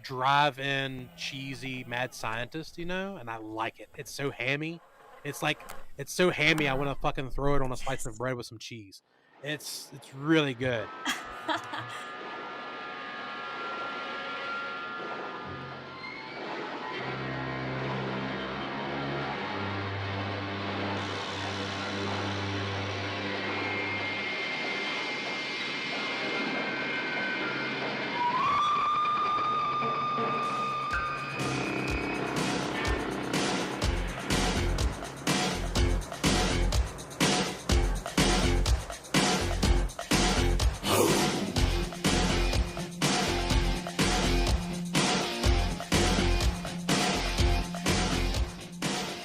drive-in cheesy mad scientist, and I like it. It's so hammy. It's so hammy. I want to fucking throw it on a slice of bread with some cheese. It's really good.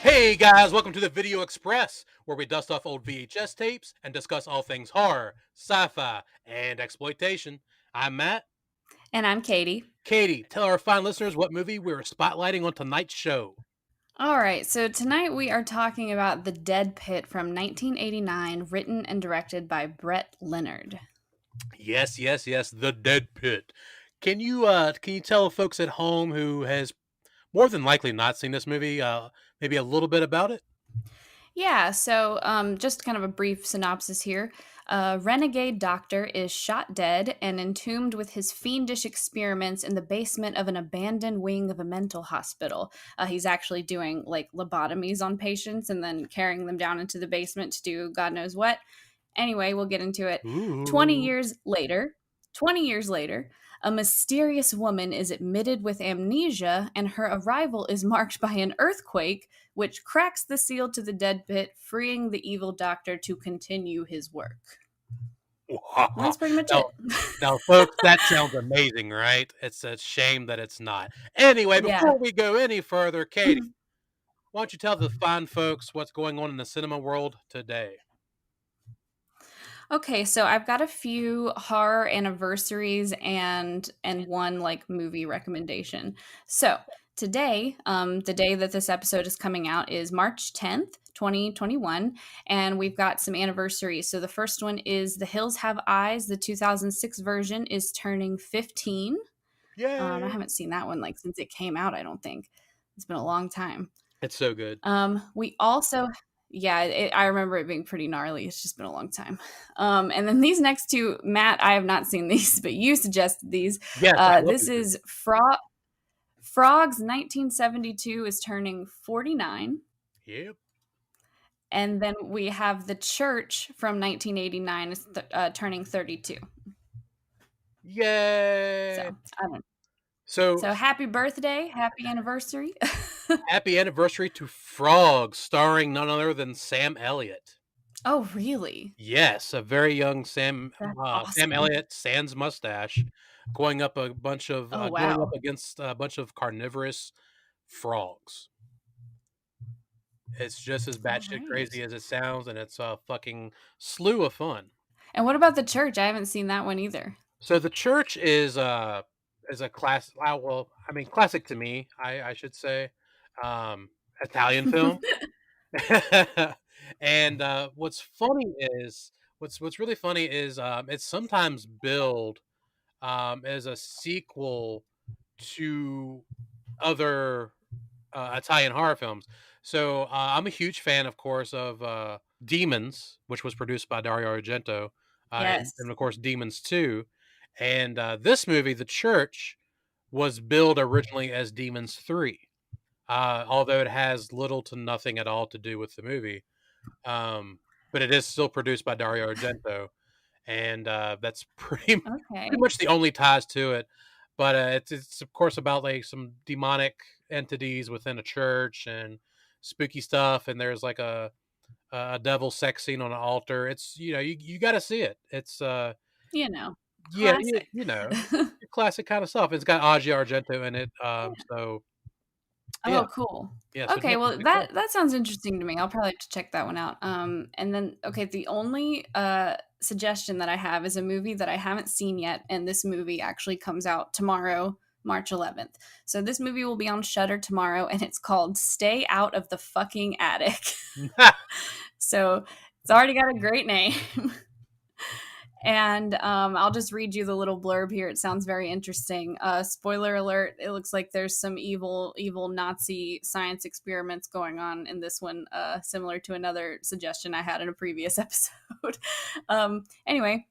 Hey guys, welcome to the Video Express, where we dust off old VHS tapes and discuss all things horror, sci-fi, and exploitation. I'm Matt. And I'm Katie. Katie, tell our fine listeners what movie we're spotlighting on tonight's show. All right, so tonight we are talking about The Dead Pit from 1989, written and directed by Brett Leonard. Yes, The Dead Pit. Can you tell folks at home who has more than likely not seen this movie, maybe a little bit about it? Yeah, so just kind of a brief synopsis here. A renegade doctor is shot dead and entombed with his fiendish experiments in the basement of an abandoned wing of a mental hospital. He's actually doing like lobotomies on patients and then carrying them down into the basement to do God knows what. Anyway, we'll get into it. Ooh. 20 years later, a mysterious woman is admitted with amnesia, and her arrival is marked by an earthquake, which cracks the seal to the dead pit, freeing the evil doctor to continue his work. That's pretty much it. Now, folks, that sounds amazing, right? It's a shame that it's not. Anyway, before we go any further, Katie, why don't you tell the fine folks what's going on in the cinema world today? Okay, so I've got a few horror anniversaries and one like movie recommendation. So today, the day that this episode is coming out is March 10th, 2021, and we've got some anniversaries. So the first one is The Hills Have Eyes. The 2006 version is turning 15. Yay! I haven't seen that one like since it came out, I don't think. It's been a long time. It's so good. We also I remember it being pretty gnarly. It's just been a long time. And then these next two, Matt, I have not seen these, but you suggested these. Yes, this is Frogs 1972 is turning 49. Yep. And then we have The Church from 1989 is turning 32. Yay! So, I don't know. So happy birthday, happy anniversary. Happy anniversary to Frogs, starring none other than Sam Elliott. Oh, really? Yes, a very young Sam awesome. Elliott, sans mustache, going up against a bunch of carnivorous frogs. It's just as batshit crazy as it sounds, and it's a fucking slew of fun. And what about The Church? I haven't seen that one either. So The Church is a class. Well, I mean, classic to me, I should say, Italian film. And what's really funny is it's sometimes billed as a sequel to other Italian horror films. So I'm a huge fan, of course, of Demons, which was produced by Dario Argento, yes. and of course Demons 2. And this movie, The Church, was billed originally as Demons 3. Although it has little to nothing at all to do with the movie. But it is still produced by Dario Argento, and that's pretty much the only ties to it. But it's of course about like some demonic entities within a church and spooky stuff, and there's like a devil sex scene on an altar. It's you got to see it. It's classic. Classic kind of stuff. It's got Argento in it, so. Yeah. Oh, cool. Yeah, so okay, well that sounds interesting to me. I'll probably have to check that one out. And then the only suggestion that I have is a movie that I haven't seen yet, and this movie actually comes out tomorrow, March 11th. So this movie will be on Shudder tomorrow, and it's called Stay Out of the Fucking Attic. So it's already got a great name. And I'll just read you the little blurb here. It sounds very interesting. Spoiler alert: it looks like there's some evil Nazi science experiments going on in this one, similar to another suggestion I had in a previous episode. Anyway,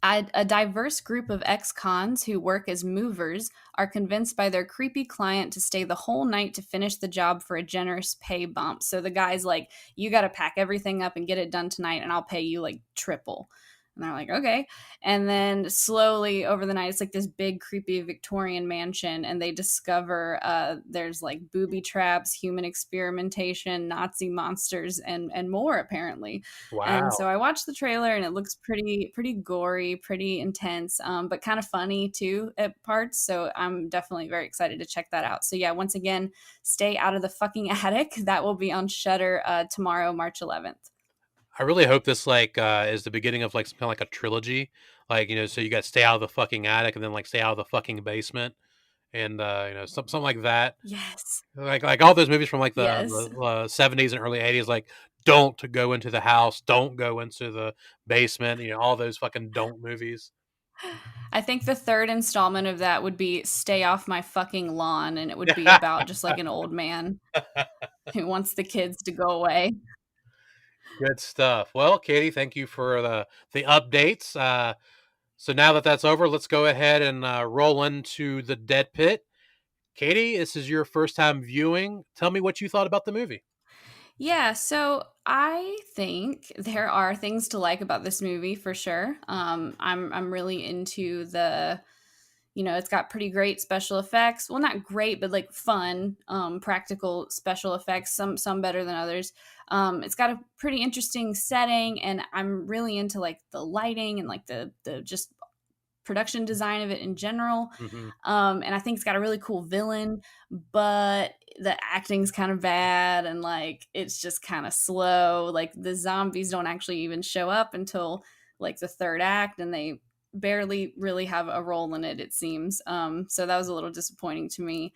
a diverse group of ex cons who work as movers are convinced by their creepy client to stay the whole night to finish the job for a generous pay bump. So the guy's like, "You got to pack everything up and get it done tonight, and I'll pay you like triple." And they're like, "Okay." And then slowly over the night, it's like this big, creepy Victorian mansion, and they discover there's like booby traps, human experimentation, Nazi monsters, and more apparently. And so Wow. I watched the trailer, and it looks pretty gory, pretty intense, but kind of funny too at parts. So I'm definitely very excited to check that out. So yeah, once again, stay out of the fucking attic. That will be on Shutter tomorrow, March 11th. I really hope this like is the beginning of like some kind of like a trilogy. Like, so you got Stay Out of the Fucking Attic and then like Stay Out of the Fucking Basement and something like that. Yes. Like all those movies from like the, Yes. the, the 70s and early 80s, like don't go into the house, don't go into the basement, all those fucking don't movies. I think the third installment of that would be Stay Off My Fucking Lawn, and it would be about just like an old man who wants the kids to go away. Good stuff. Well, Katie, thank you for the updates. So now that that's over, let's go ahead and roll into the Dead Pit. Katie, this is your first time viewing. Tell me what you thought about the movie. Yeah, so I think there are things to like about this movie for sure. I'm really into it's got pretty great special effects. Well, not great, but like fun, practical special effects. Some better than others. It's got a pretty interesting setting, and I'm really into like the lighting and like the just production design of it in general. Hmm. And I think it's got a really cool villain, but the acting's kind of bad and like it's just kind of slow. Like the zombies don't actually even show up until like the third act, and they barely really have a role in it seems. So that was a little disappointing to me.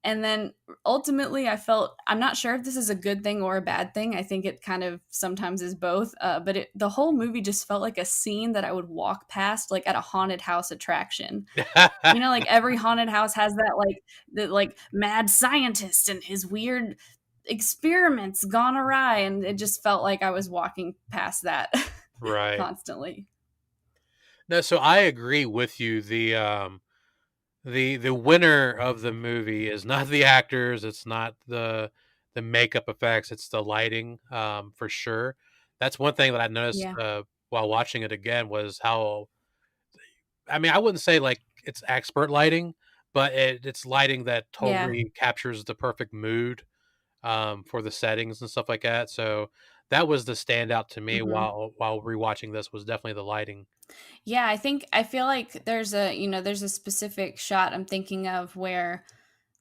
And then ultimately, I felt I'm not sure if this is a good thing or a bad thing. I think it kind of sometimes is both. But the whole movie just felt like a scene that I would walk past, like at a haunted house attraction. Like every haunted house has that like mad scientist and his weird experiments gone awry, and it just felt like I was walking past that Right. constantly. No, so I agree with you. The winner of the movie is not the actors, it's not the makeup effects, it's the lighting, for sure. That's one thing that I noticed Yeah, while watching it again was how I mean, I wouldn't say like it's expert lighting, but it's lighting that yeah. totally captures the perfect mood for the settings and stuff like that. So that was the standout to me Hmm. while rewatching this was definitely the lighting. Yeah, I feel like there's a specific shot I'm thinking of where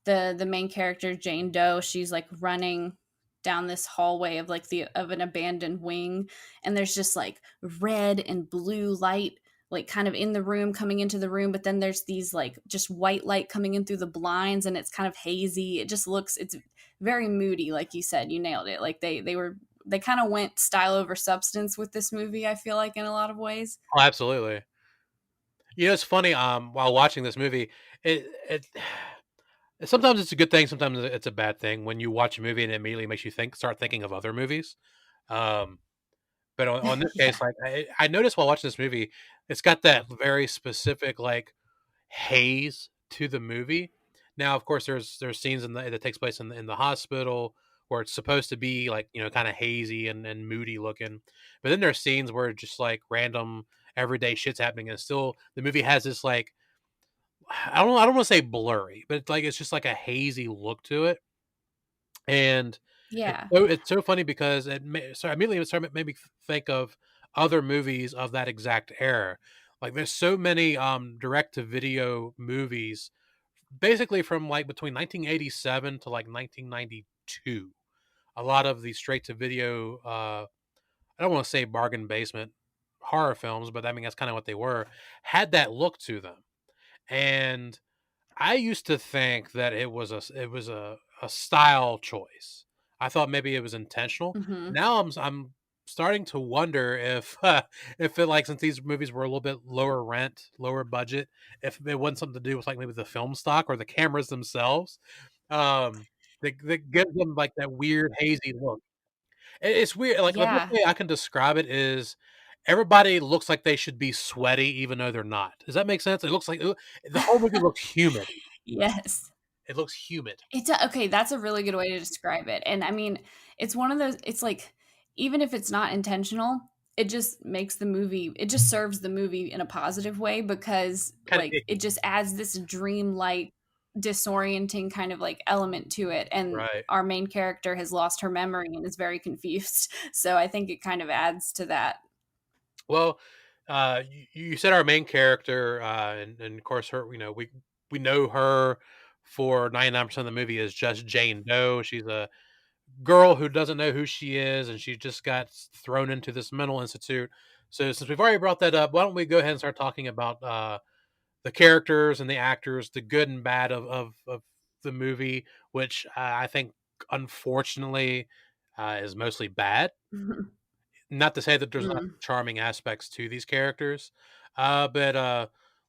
the main character Jane Doe, she's like running down this hallway of like the of an abandoned wing, and there's just like red and blue light like kind of in the room coming into the room, but then there's these like just white light coming in through the blinds, and it's kind of hazy. It's very moody, like you said. You nailed it. Like they kind of went style over substance with this movie, I feel like, in a lot of ways. Oh, absolutely. It's funny. While watching this movie, it sometimes it's a good thing, sometimes it's a bad thing when you watch a movie and it immediately makes you start thinking of other movies. Um, but on this case, Yeah. like I noticed while watching this movie, it's got that very specific like haze to the movie. Now, of course, there's scenes that takes place in the hospital where it's supposed to be like kind of hazy and moody looking, but then there's scenes where just like random everyday shit's happening, and still the movie has this like I don't want to say blurry, but it's just like a hazy look to it, and Yeah. it's so funny because so immediately it made me think of other movies of that exact era. Like there's so many direct to video movies basically from like between 1987 to like 1992. A lot of these straight to video I don't want to say bargain basement horror films, but I mean that's kind of what they were, had that look to them. And I used to think that it was a style choice. I thought maybe it was intentional. Hmm. Now I'm starting to wonder if it like since these movies were a little bit lower rent, lower budget, if it wasn't something to do with like maybe the film stock or the cameras themselves, that gives them like that weird hazy look. It's weird. Like the best Yeah. way I can describe it is everybody looks like they should be sweaty even though they're not. Does that make sense? It looks like the whole movie looks humid. Yes. It looks humid. It's a okay, that's a really good way to describe it, and I mean, it's one of those it's like, even if it's not intentional, it just makes the movie it just serves the movie in a positive way because, Kind of like, it icky. just adds this dreamlike, disorienting kind of, like, element to it, and Right. our main character has lost her memory and is very confused, so I think it kind of adds to that. Well, you said our main character, and of course her. We know her for 99% of the movie is just Jane Doe. She's a girl who doesn't know who she is, and she just got thrown into this mental institute. So since we've already brought that up, why don't we go ahead and start talking about the characters and the actors, the good and bad of the movie, which I think unfortunately is mostly bad. Not to say that there's not Mm, charming aspects to these characters, but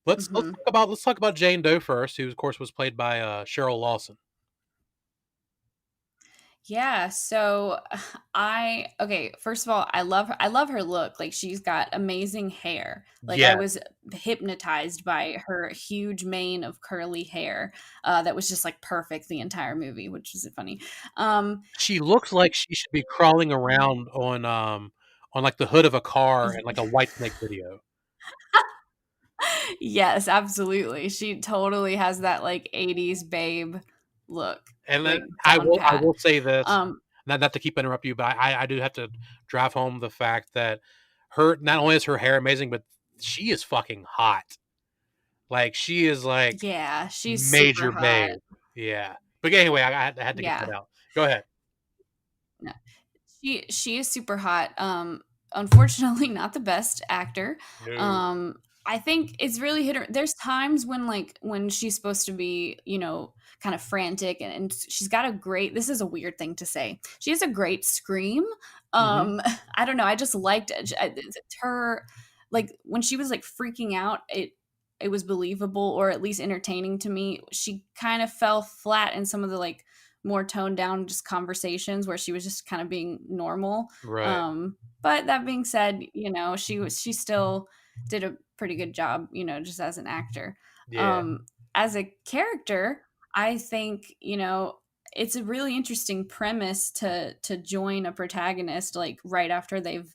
let's mhm. talk about Jane Doe first, who of course was played by Cheryl Lawson. Yeah, so I okay, first of all, I love her look. Like she's got amazing hair. Like I Yeah, was hypnotized by her huge mane of curly hair that was just like perfect the entire movie, which is funny. Um she looks like she should be crawling around on like the hood of a car in y- like a White Snake video. yes, absolutely. She totally has that like 80s babe look, And then like down I pat. will say this, Um not to keep interrupt you, but I do have to drive home the fact that her not only is her hair amazing, but she is fucking hot. Like she is like yeah, she's super major hot. babe. Yeah. But anyway, I had to get that Yeah. out. Go ahead. No. She is super hot. Unfortunately, not the best actor. No. I think it's really hit her. There's times when like when she's supposed to be, kind of frantic and she's got a great. This is a weird thing to say. She has a great scream. Mhm. I don't know. I just liked it. It's her like when she was like freaking out. It was believable or at least entertaining to me. She kind of fell flat in some of the like more toned down just conversations where she was just kind of being normal. Right. But that being said, she still did a pretty good job, just as an actor. Yeah. Um, as a character, I think, it's a really interesting premise to join a protagonist like right after they've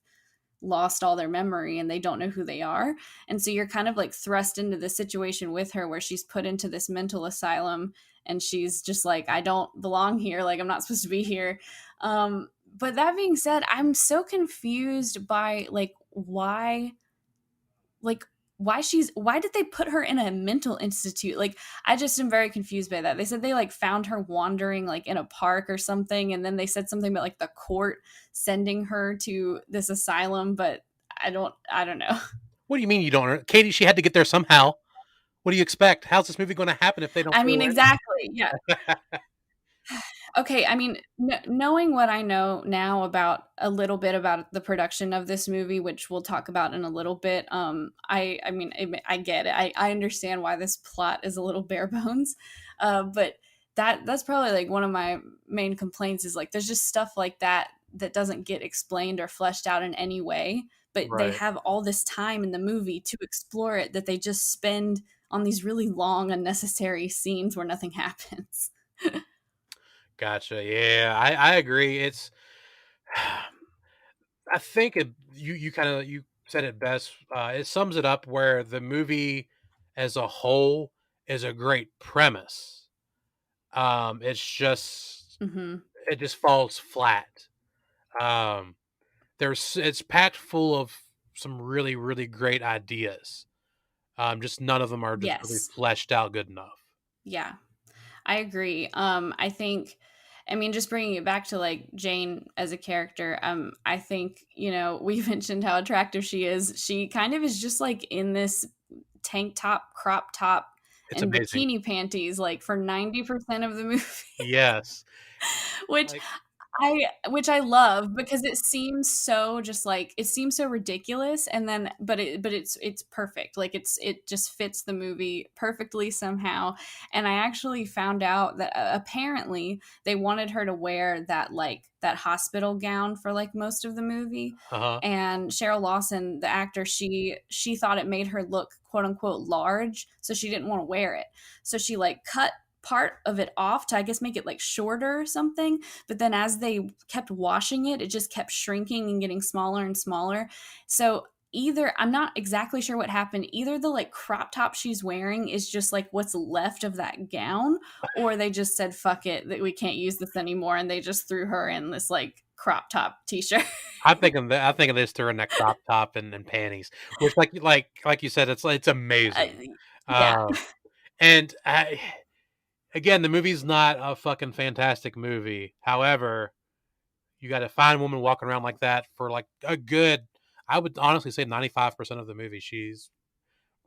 lost all their memory and they don't know who they are. And so you're kind of like thrust into the situation with her where she's put into this mental asylum and she's just like, I don't belong here. Like, I'm not supposed to be here. But that being said, I'm so confused by like, why did they put her in a mental institute? Like, I just am very confused by that. They said they like found her wandering like in a park or something, and then they said something about like the court sending her to this asylum, but I don't know. What do you mean you don't Katie, she had to get there somehow. What do you expect? How's this movie gonna happen if they don't I throw mean, her in exactly. Yeah. there? Okay, I mean, knowing what I know now about a little bit about the production of this movie, which we'll talk about in a little bit, I mean, I get it. I understand why this plot is a little bare bones, but that's probably like one of my main complaints is like there's just stuff like that that doesn't get explained or fleshed out in any way, but they Right. have all this time in the movie to explore it that they just spend on these really long, unnecessary scenes where nothing happens. Gotcha. Yeah, I agree. It's I think you kind of you said it best. It sums it up where the movie as a whole is a great premise. It's just Hmm. it just falls flat. Um, it's packed full of some really great ideas. Just none of them are just really Yes. fleshed out good enough. Yeah, I agree. I think, I mean, just bringing it back to like Jane as a character, I think, we mentioned how attractive she is. She kind of is just like in this tank top, crop top, It's and amazing. bikini panties like for 90% of the movie, Yes. which Like which I love because it seems so just like it seems so ridiculous and then but it's perfect. Like it just fits the movie perfectly somehow. And I actually found out that apparently they wanted her to wear that like that hospital gown for like most of the movie. Uh-huh. And Cheryl Lawson, the actor, she thought it made her look quote unquote large, so she didn't want to wear it. So she like cut part of it off to I guess make it like shorter or something, but then as they kept washing it, it just kept shrinking and getting smaller and smaller. So either I'm not exactly sure what happened. Either the like crop top she's wearing is just like what's left of that gown, or they just said fuck it that we can't use this anymore and they just threw her in this like crop top t-shirt. I'm thinking this during that crop top and panties, which like you said, it's amazing. Yeah. Um, and again, the movie's not a fucking fantastic movie. However, you got a fine woman walking around like that for like a good, I would honestly say 95% of the movie. She's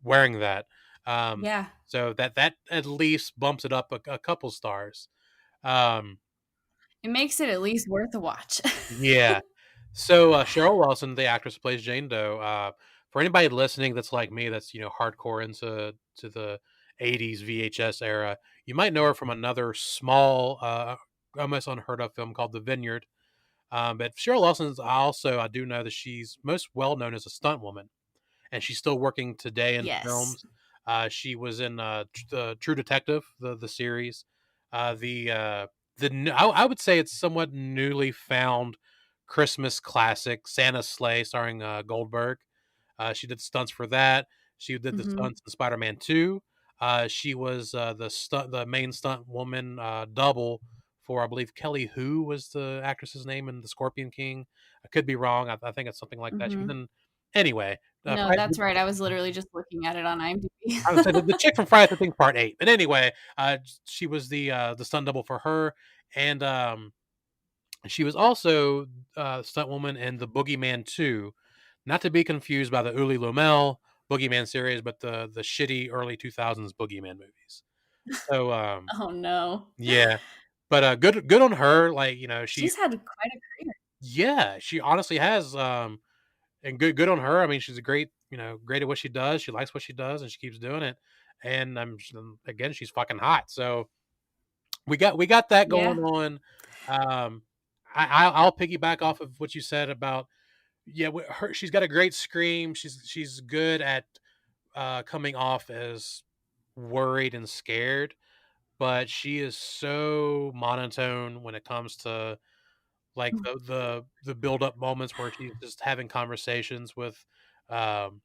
wearing that. Um, Yeah. so that at least bumps it up a couple stars. Um, It makes it at least worth a watch. yeah. So Cheryl Lawson, the actress who plays Jane Doe, for anybody listening that's like me, that's hardcore into the '80s VHS era, you might know her from another small, almost unheard of film called The Vineyard. But Cheryl Lawson's also, I do know that she's most well known as a stunt woman, and she's still working today in Yes. films. She was in the True Detective, the series. I would say it's somewhat newly found Christmas classic, Santa's Sleigh, starring Goldberg. She did stunts for that. She did the Mhm. stunts in Spider-Man 2. She was the main stunt woman double for, I believe, Kelly Hu was the actress's name in The Scorpion King. I could be wrong. I think it's something like that. She was Mhm. in anyway. No, that's right. I was literally just looking at it on IMDb. I would say the chick from Friday the 13th Part 8. But anyway, she was the stunt double for her, and she was also stunt woman in the Boogeyman 2, not to be confused by the Uli Lomel Boogeyman series, but the shitty early 2000s Boogeyman movies. So Oh, no. yeah, but good on her. Like she She's had quite a career. yeah, she honestly has and good on her. I mean, she's a great great at what she does. She likes what she does, and she keeps doing it. And again, she's fucking hot. So we got that Yeah. going on. Um, I'll piggyback off of what you said about her. She's got a great scream. She's good at coming off as worried and scared, but she is so monotone when it comes to like the build up moments where she's just having conversations with um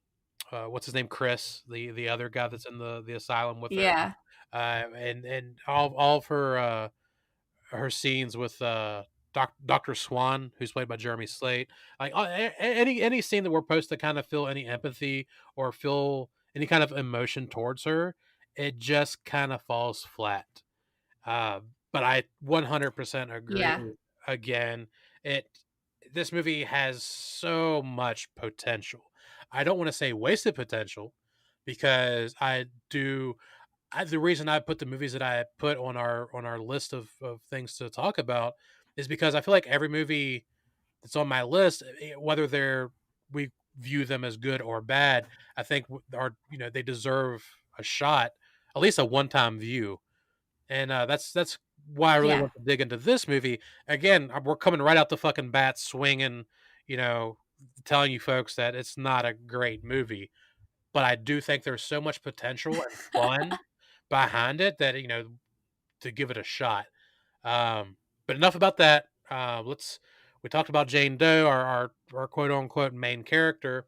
what's his name, Chris, the other guy that's in the asylum with her, Yeah. and all of her scenes with Dr. Swan, who's played by Jeremy Slate. Like any scene that we're supposed to kind of feel any empathy or feel any kind of emotion towards her, it just kind of falls flat. Uh, but I 100% agree. Yeah. Again, it this movie has so much potential. I don't want to say wasted potential because the reason I put the movies that I put on our list of things to talk about is because I feel like every movie that's on my list, whether we view them as good or bad, I think are they deserve a shot, at least a one time view, and that's why I really Yeah. want to dig into this movie. Again, we're coming right out the fucking bat swinging, you know, telling you folks that it's not a great movie, but I do think there's so much potential and fun behind it that to give it a shot. But enough about that. We talked about Jane Doe, our quote unquote main character.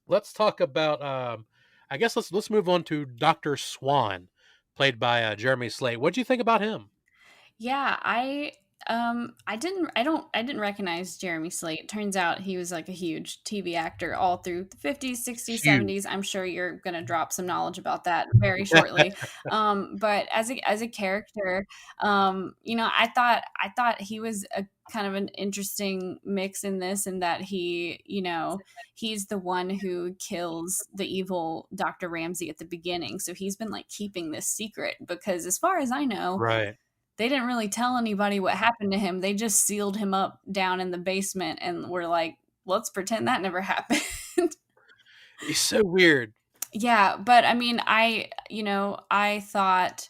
Let's talk about I guess let's move on to Dr. Swan, played by Jeremy Slate. What do you think about him? Yeah, I didn't recognize Jeremy Slate. Turns out he was like a huge TV actor all through the 50s, 60s, Huge. 70s. I'm sure you're going to drop some knowledge about that very shortly. But as a character, I thought he was a kind of an interesting mix in this in that he's the one who kills the evil Dr. Ramsey at the beginning. So he's been like keeping this secret because as far as I know, Right. they didn't really tell anybody what happened to him. They just sealed him up down in the basement and were like, let's pretend that never happened. It's so weird. Yeah, but I mean, I thought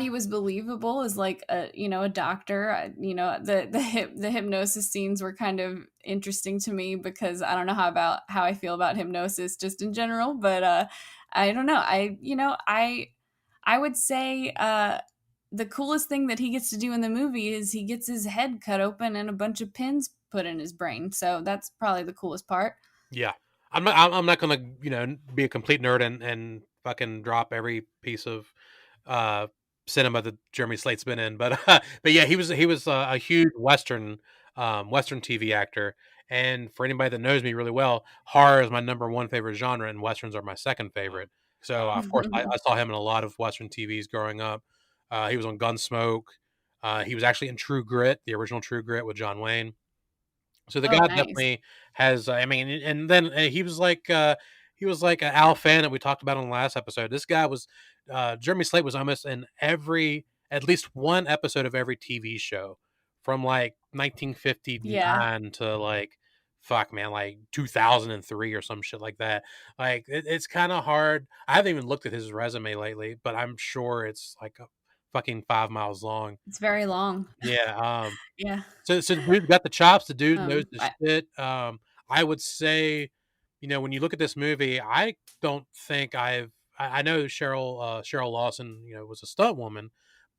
he was believable as like a doctor. The hypnosis scenes were kind of interesting to me because I don't know how I feel about hypnosis just in general, but I don't know. I would say the coolest thing that he gets to do in the movie is he gets his head cut open and a bunch of pins put in his brain. So that's probably the coolest part. Yeah. I'm not gonna, be a complete nerd and fucking drop every piece of uh cinema that Jeremy Slate's been in, but but yeah, he was a huge Western TV actor. And for anybody that knows me really well, horror is my number one favorite genre, and westerns are my second favorite. So of course, I saw him in a lot of Western TVs growing up. He was on Gunsmoke. He was actually in True Grit, the original True Grit with John Wayne. So the Oh, guy nice. definitely has, I mean, and then he was like an Al Fan that we talked about on the last episode. This guy was Jeremy Slate was almost in every at least one episode of every TV show from like Yeah. 1959 to like fuck man like 2003 or some shit like that. Like it's kind of hard. I haven't even looked at his resume lately, but I'm sure it's like a fucking 5 miles long. It's very long. Yeah. Yeah. So the dude's got the chops, the dude knows the I shit. I would say, when you look at this movie, I don't think I know Cheryl Lawson, was a stunt woman,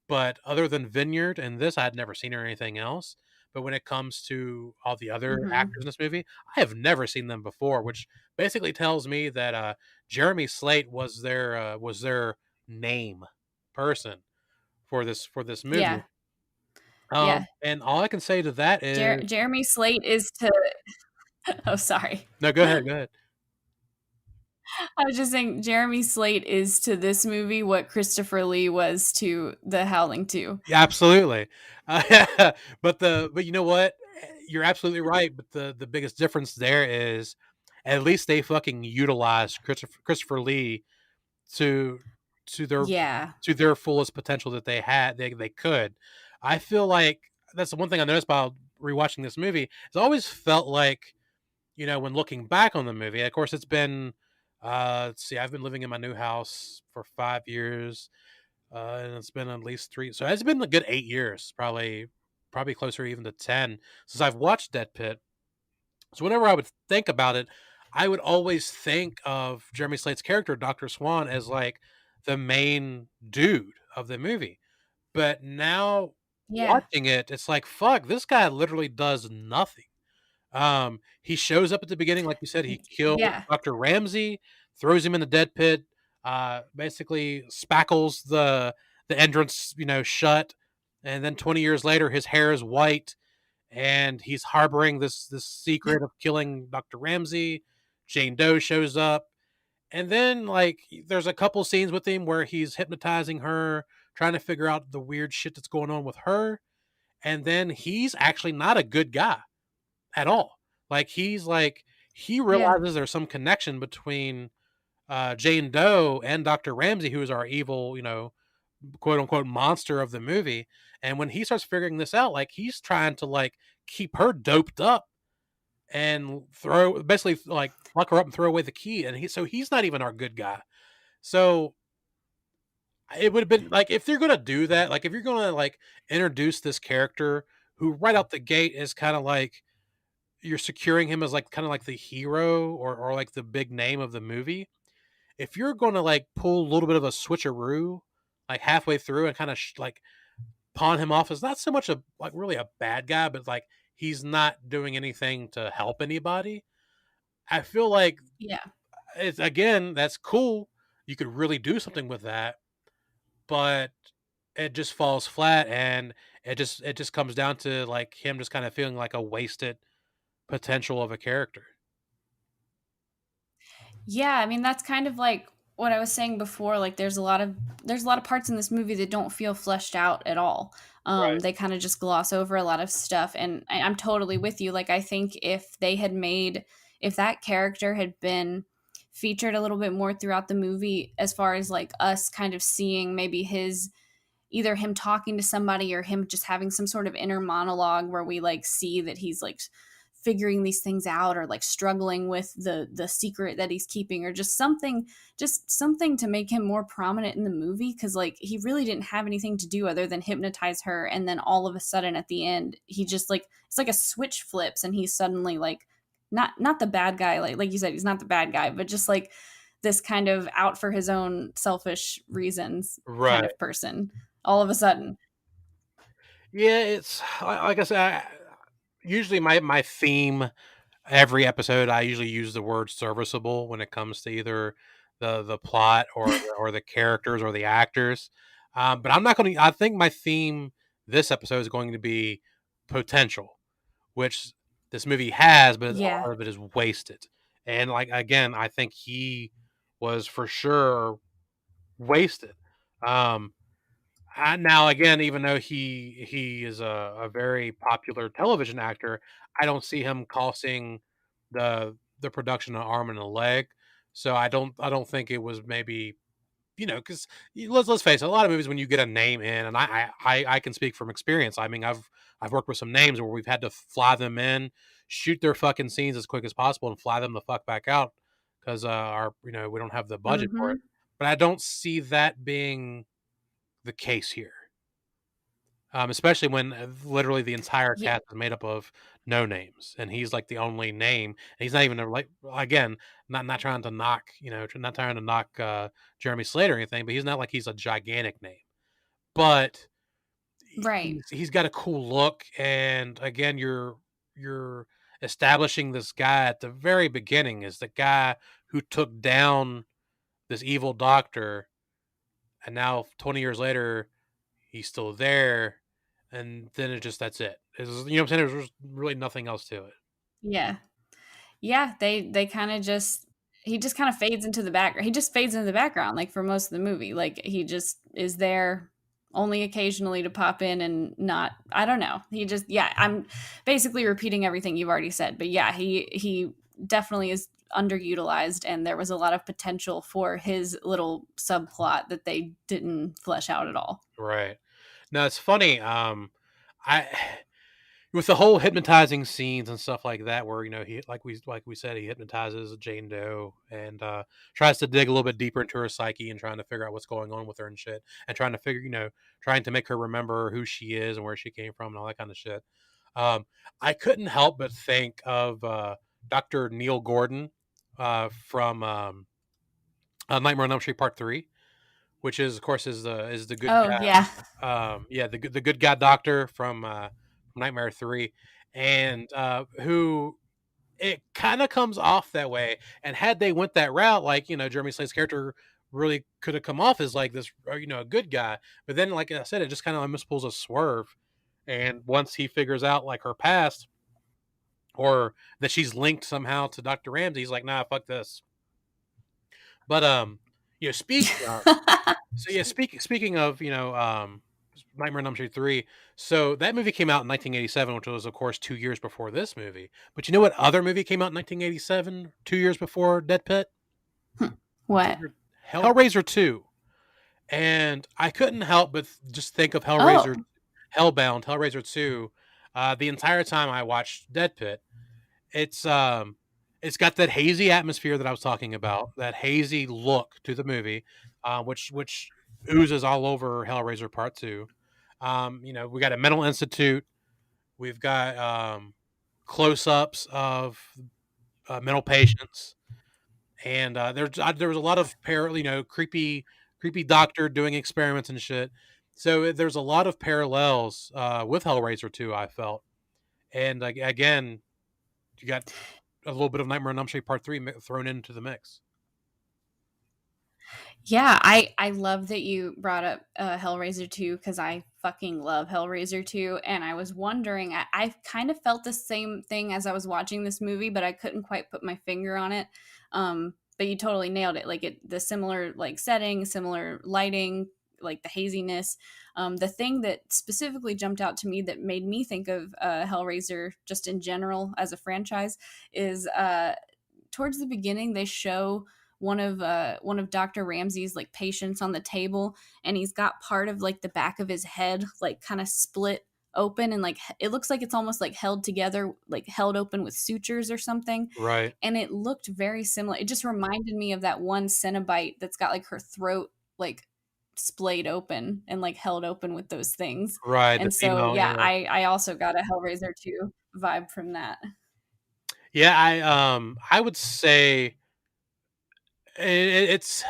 but other than Vineyard and this, I had never seen her in anything else. But when it comes to all the other Mhm. actors in this movie, I have never seen them before, which basically tells me that Jeremy Slate was their name person for this movie. Yeah. Yeah. And all I can say to that is Jeremy Slate is to oh, sorry. no, go ahead, go ahead. I was just saying Jeremy Slate is to this movie what Christopher Lee was to The Howling 2. Yeah, absolutely. But you know what? You're absolutely right, but the biggest difference there is at least they fucking utilized Christopher Lee to to their Yeah. to their fullest potential that they could. I feel like that's the one thing I noticed about rewatching this movie. It's always felt like, when looking back on the movie, of course, it's been, let's see, I've been living in my new house for 5 years, and it's been at least three. So it's been a good 8 years, probably closer even to 10 since I've watched Dead Pit. So whenever I would think about it, I would always think of Jeremy Slate's character, Dr. Swan, as like the main dude of the movie. But now Yeah. watching it, it's like, fuck, this guy literally does nothing. He shows up at the beginning, like you said, he kills Yeah. Dr. Ramsey, throws him in the dead pit, basically spackles the entrance, shut, and then 20 years later, his hair is white, and he's harboring this secret of killing Dr. Ramsey. Jane Doe shows up, and then like there's a couple scenes with him where he's hypnotizing her, trying to figure out the weird shit that's going on with her, and then he's actually not a good guy at all. Like he Yeah. realizes there's some connection between Jane Doe and Dr. Ramsey, who is our evil, quote unquote monster of the movie. And when he starts figuring this out, like he's trying to like keep her doped up and throw basically like lock her up and throw away the key. And he's not even our good guy. So it would have been like if you're gonna do that, like if you're gonna like introduce this character who right out the gate is kind of like you're securing him as like kind of like the hero or like the big name of the movie. If you're going to like pull a little bit of a switcheroo like halfway through and kind of like pawn him off as not so much a like really a bad guy, but like he's not doing anything to help anybody. I feel like Yeah. it's again that's cool. You could really do something with that, but it just falls flat and it just comes down to like him just kind of feeling like a wasted potential of a character. Yeah, I mean that's kind of like what I was saying before. Like there's a lot of parts in this movie that don't feel fleshed out at all. Right. They kind of just gloss over a lot of stuff, and I'm totally with you. Like I think if that character had been featured a little bit more throughout the movie, as far as like us kind of seeing maybe either him talking to somebody or him just having some sort of inner monologue where we like see that he's like figuring these things out or like struggling with the secret that he's keeping, or just something to make him more prominent in the movie, because like he really didn't have anything to do other than hypnotize her, and then all of a sudden at the end he just like, it's like a switch flips and he's suddenly like not the bad guy, like you said, he's not the bad guy, but just like this kind of out for his own selfish reasons kind Right. of person all of a sudden. Yeah, it's like I said. Usually, my theme every episode, I usually use the word serviceable when it comes to either the plot or the characters or the actors. But I'm not going to. I think my theme this episode is going to be potential, which this movie has, but a Yeah. lot of it is wasted. And like again, I think he was for sure wasted. Um, now again, even though he is a very popular television actor, I don't see him costing the production an arm and a leg. So I don't think it was maybe, because let's face it, a lot of movies when you get a name in, and I can speak from experience. I mean, I've worked with some names where we've had to fly them in, shoot their fucking scenes as quick as possible, and fly them the fuck back out because our we don't have the budget for it. Mm-hmm. But I don't see that being the case here. Especially when literally the entire Yeah. cast is made up of no names, and he's like the only name. And he's not even like, again, not trying to knock, not trying to knock Jeremy Slater or anything, but he's not like he's a gigantic name. But Right. he's got a cool look, and again, you're establishing this guy at the very beginning as the guy who took down this evil doctor, and now 20 years later he's still there, and then that's it. What I'm saying? There's really nothing else to it. Yeah. Yeah, they kind of just, he just kind of fades into the background. He just fades into the background like for most of the movie. Like he just is there only occasionally to pop in and not, I don't know. He just, yeah, I'm basically repeating everything you've already said. But yeah, he definitely is underutilized, and there was a lot of potential for his little subplot that they didn't flesh out at all. Right. Now it's funny. I with the whole hypnotizing scenes and stuff like that, where he like we said, he hypnotizes Jane Doe and tries to dig a little bit deeper into her psyche and trying to figure out what's going on with her and shit, and trying to make her remember who she is and where she came from and all that kind of shit. I couldn't help but think of Dr. Neil Gordon from Nightmare on Elm Street Part 3, which is of course is the good Oh, yeah. guy. Yeah, the good guy doctor from Nightmare 3, and who it kind of comes off that way. And had they went that route, like Jeremy Slade's character really could have come off as like this, a good guy. But then, like I said, it just kind of almost pulls a swerve. And once he figures out like her past or that she's linked somehow to Dr. Ramsey, he's like, nah, fuck this. But speaking of, so yeah, speaking of, Nightmare on Elm Street 3. So that movie came out in 1987, which was of course 2 years before this movie. But you know what other movie came out in 1987, 2 years before Dead Pit? What? Hellraiser 2. And I couldn't help but just think of Oh. Hellraiser 2. The entire time I watched Dead Pit. It's got that hazy atmosphere that I was talking about, that hazy look to the movie, which oozes all over Hellraiser Part 2. We got a mental institute. We've got close-ups of mental patients, and there was a lot of creepy doctor doing experiments and shit. So there's a lot of parallels with Hellraiser 2, I felt, and again, you got a little bit of Nightmare on Elm Street Part 3 thrown into the mix. Yeah, I love that you brought up Hellraiser 2, because I fucking love Hellraiser 2. And I was wondering, I kind of felt the same thing as I was watching this movie, but I couldn't quite put my finger on it. But you totally nailed it. Like the similar like setting, similar lighting, like the haziness. The thing that specifically jumped out to me that made me think of Hellraiser just in general as a franchise is towards the beginning they show one of Dr. Ramsey's like patients on the table, and he's got part of like the back of his head like kind of split open, and like it looks like it's almost like held together, like held open with sutures or something. Right. And it looked very similar. It just reminded me of that one Cenobite that's got like her throat like splayed open and like held open with those things. Right. The And so female. yeah, Yeah. I also got a Hellraiser 2 vibe from that. Yeah. I would say it's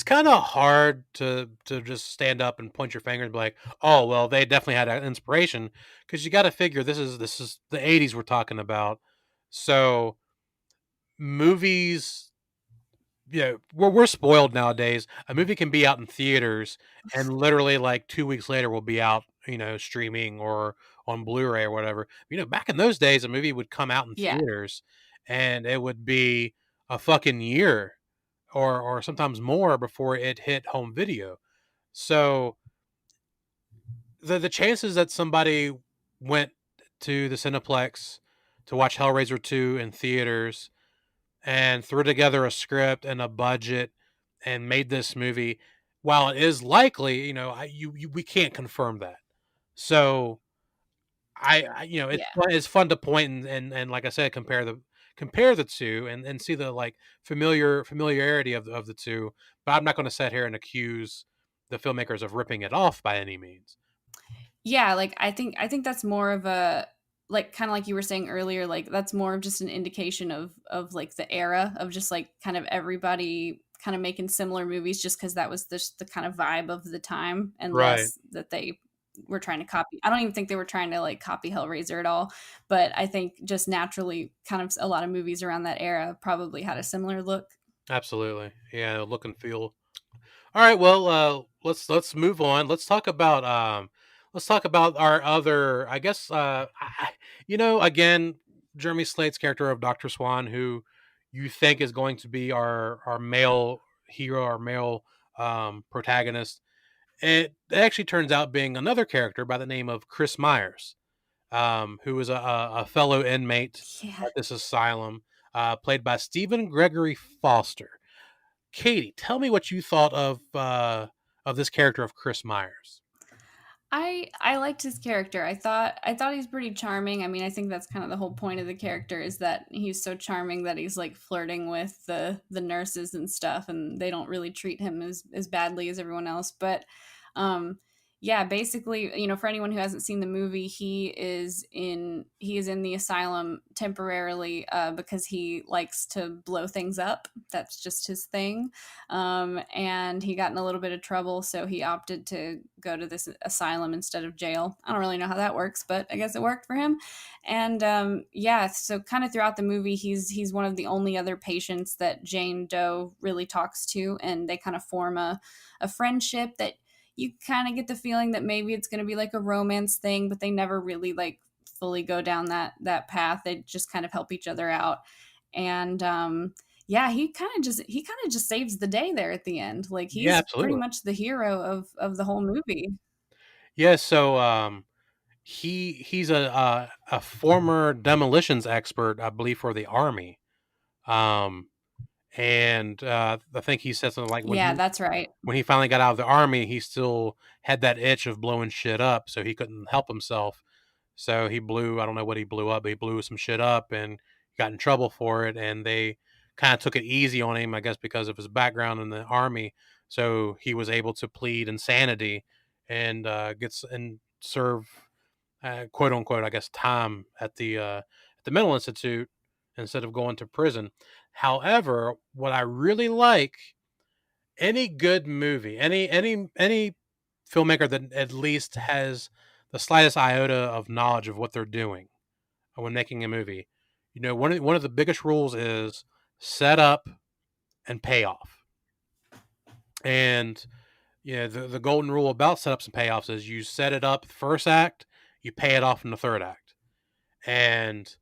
kind of hard to just stand up and point your finger and be like, oh well, they definitely had an inspiration, because you got to figure this is the '80s we're talking about, so movies. Yeah, we're spoiled nowadays. A movie can be out in theaters, and literally like 2 weeks later will be out, streaming or on Blu-ray or whatever. Back in those days, a movie would come out in Yeah. theaters, and it would be a fucking year, or sometimes more before it hit home video. So the chances that somebody went to the Cineplex to watch Hellraiser 2 in theaters and threw together a script and a budget and made this movie, while it is likely, we can't confirm that. So it's Yeah. fun to point and like I said, compare the two and see the like familiarity of the two. But I'm not going to sit here and accuse the filmmakers of ripping it off by any means. Yeah, like I think that's more of a, like kind of like you were saying earlier, like that's more of just an indication of like the era of just like kind of everybody kind of making similar movies just because that was the kind of vibe of the time, and Right. less that they were trying to copy. I don't even think they were trying to like copy Hellraiser at all, but I think just naturally kind of a lot of movies around that era probably had a similar look. Absolutely. Yeah, look and feel. All right, well, let's move on. Let's talk about our other. I guess, again, Jeremy Slate's character of Doctor Swan, who you think is going to be our male hero, our male protagonist. It actually turns out being another character by the name of Chris Myers, who is a fellow inmate Yeah. at this asylum, played by Stephen Gregory Foster. Katie, tell me what you thought of this character of Chris Myers. I liked his character. I thought he's pretty charming. I mean, I think that's kind of the whole point of the character, is that he's so charming that he's like flirting with the nurses and stuff, and they don't really treat him as badly as everyone else. But um yeah, basically, for anyone who hasn't seen the movie, he is in the asylum temporarily because he likes to blow things up. That's just his thing. And he got in a little bit of trouble, so he opted to go to this asylum instead of jail. I don't really know how that works, but I guess it worked for him. And yeah, so kind of throughout the movie, he's one of the only other patients that Jane Doe really talks to, and they kind of form a friendship that you kind of get the feeling that maybe it's going to be like a romance thing, but they never really like fully go down that path. They just kind of help each other out. And yeah, he kind of just saves the day there at the end. Like Yeah, he's pretty absolutely. much the hero of the whole movie. Yeah, so he's a former demolitions expert, I believe, for the army. Um, and I think he said something like Yeah, that's right. when he finally got out of the army, he still had that itch of blowing shit up, so he couldn't help himself. So he blew, I don't know what he blew up, but he blew some shit up and got in trouble for it. And they kind of took it easy on him, I guess, because of his background in the army. So he was able to plead insanity and gets and serve, quote unquote, I guess, time at the mental institute instead of going to prison. However, what I really like, any good movie, any filmmaker that at least has the slightest iota of knowledge of what they're doing when making a movie, one of the biggest rules is set up and payoff. And the golden rule about setups and payoffs is you set it up first act, you pay it off in the third act. And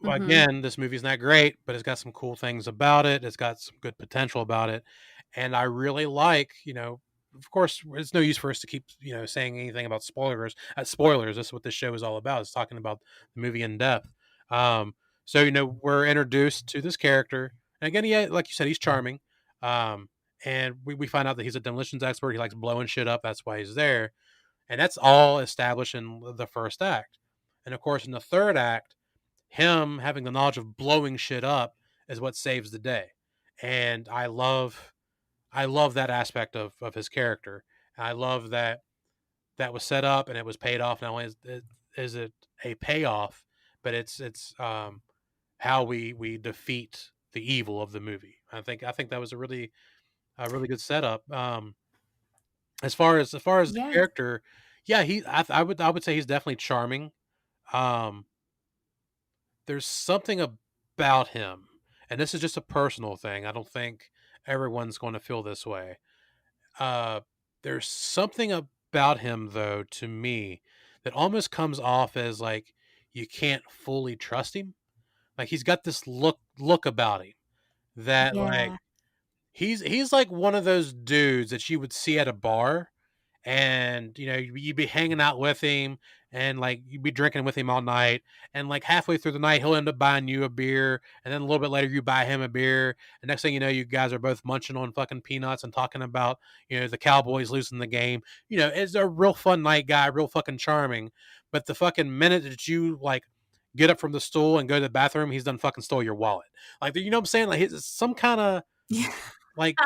Hmm. again, this movie's not great, but it's got some cool things about it. It's got some good potential about it. And I really like, of course, it's no use for us to keep, saying anything about spoilers. Spoilers, this is what this show is all about. It's talking about the movie in depth. So, we're introduced to this character And again, yeah, like you said, he's charming. Um, and we find out that he's a demolitions expert. He likes blowing shit up. That's why he's there. And that's all established in the first act. And of course, in the third act, him having the knowledge of blowing shit up is what saves the day. And I love that aspect of his character. I love that that was set up and it was paid off. Not only is it a payoff, but it's how we defeat the evil of the movie. I think that was a really good setup. As far as the Yeah. character, yeah, I would say he's definitely charming. Um, there's something about him, and this is just a personal thing. I don't think everyone's going to feel this way. Uh, there's something about him though to me that almost comes off as like you can't fully trust him. Like he's got this look about him that like Yeah. he's like one of those dudes that you would see at a bar, and you know you'd be hanging out with him, and like you'd be drinking with him all night, and like halfway through the night he'll end up buying you a beer, and then a little bit later you buy him a beer, and next thing you know you guys are both munching on fucking peanuts and talking about, you know, the Cowboys losing the game. You know, it's a real fun night guy, real fucking charming. But the fucking minute that you like get up from the stool and go to the bathroom, he's done fucking stole your wallet. Like, you know what I'm saying? Like it's some kind of Yeah. like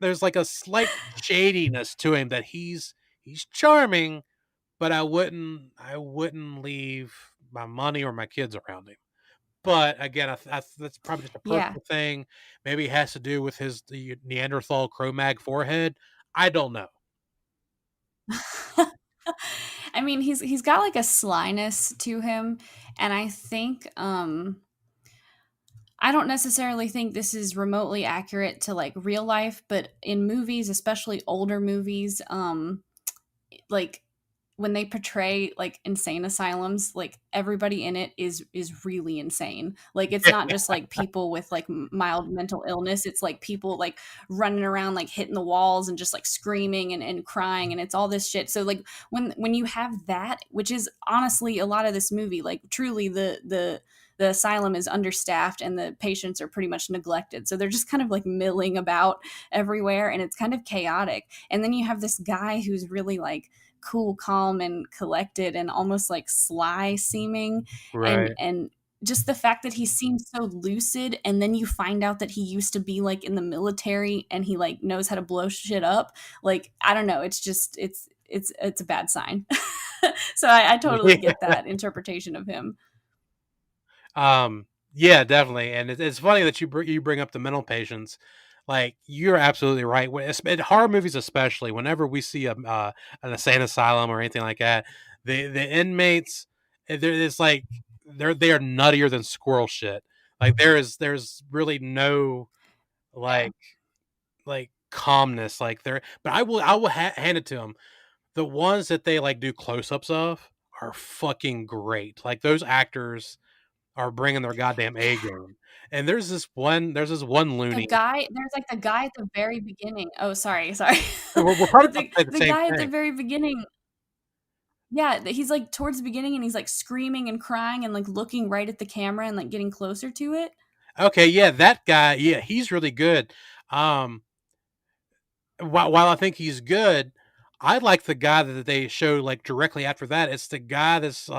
there's like a slight shadiness to him that he's charming, but I wouldn't leave my money or my kids around him. But again, that's probably just a Yeah. personal thing. Maybe it has to do with his the Neanderthal Cro-Mag forehead. I don't know. I mean, he's got like a slyness to him, and I don't necessarily think this is remotely accurate to like real life, but in movies, especially older movies, like when they portray like insane asylums, like everybody in it is really insane. Like it's not just like people with like mild mental illness, it's like people like running around like hitting the walls and just like screaming and crying, and it's all this shit. So like when you have that, which is honestly a lot of this movie, like truly the asylum is understaffed and the patients are pretty much neglected, so they're just kind of like milling about everywhere, and it's kind of chaotic. And then you have this guy who's really like cool, calm, and collected, and almost like sly seeming, Right. and just the fact that he seems so lucid, and then you find out that he used to be like in the military and he like knows how to blow shit up. Like I don't know, it's just it's a bad sign. So I totally Yeah. get that interpretation of him. Yeah, definitely, and it's funny that you bring up the mental patients. Like you're absolutely right. In horror movies, especially, whenever we see an insane asylum or anything like that, the inmates, it's like they are nuttier than squirrel shit. Like there's really no Yeah. like calmness like there. But I will hand it to them. The ones that they like do close ups of are fucking great. Like those actors are bringing their goddamn A game. And there's this one loony. There's like the guy at the very beginning. Oh, sorry. We're probably But about to say the the same guy at the thing. very beginning, yeah, he's like towards the beginning and he's like screaming and crying and like looking right at the camera and like getting closer to it. Okay, yeah, that guy, yeah, he's really good. Um, while I think he's good, I like the guy that they show like directly after that. It's the guy that's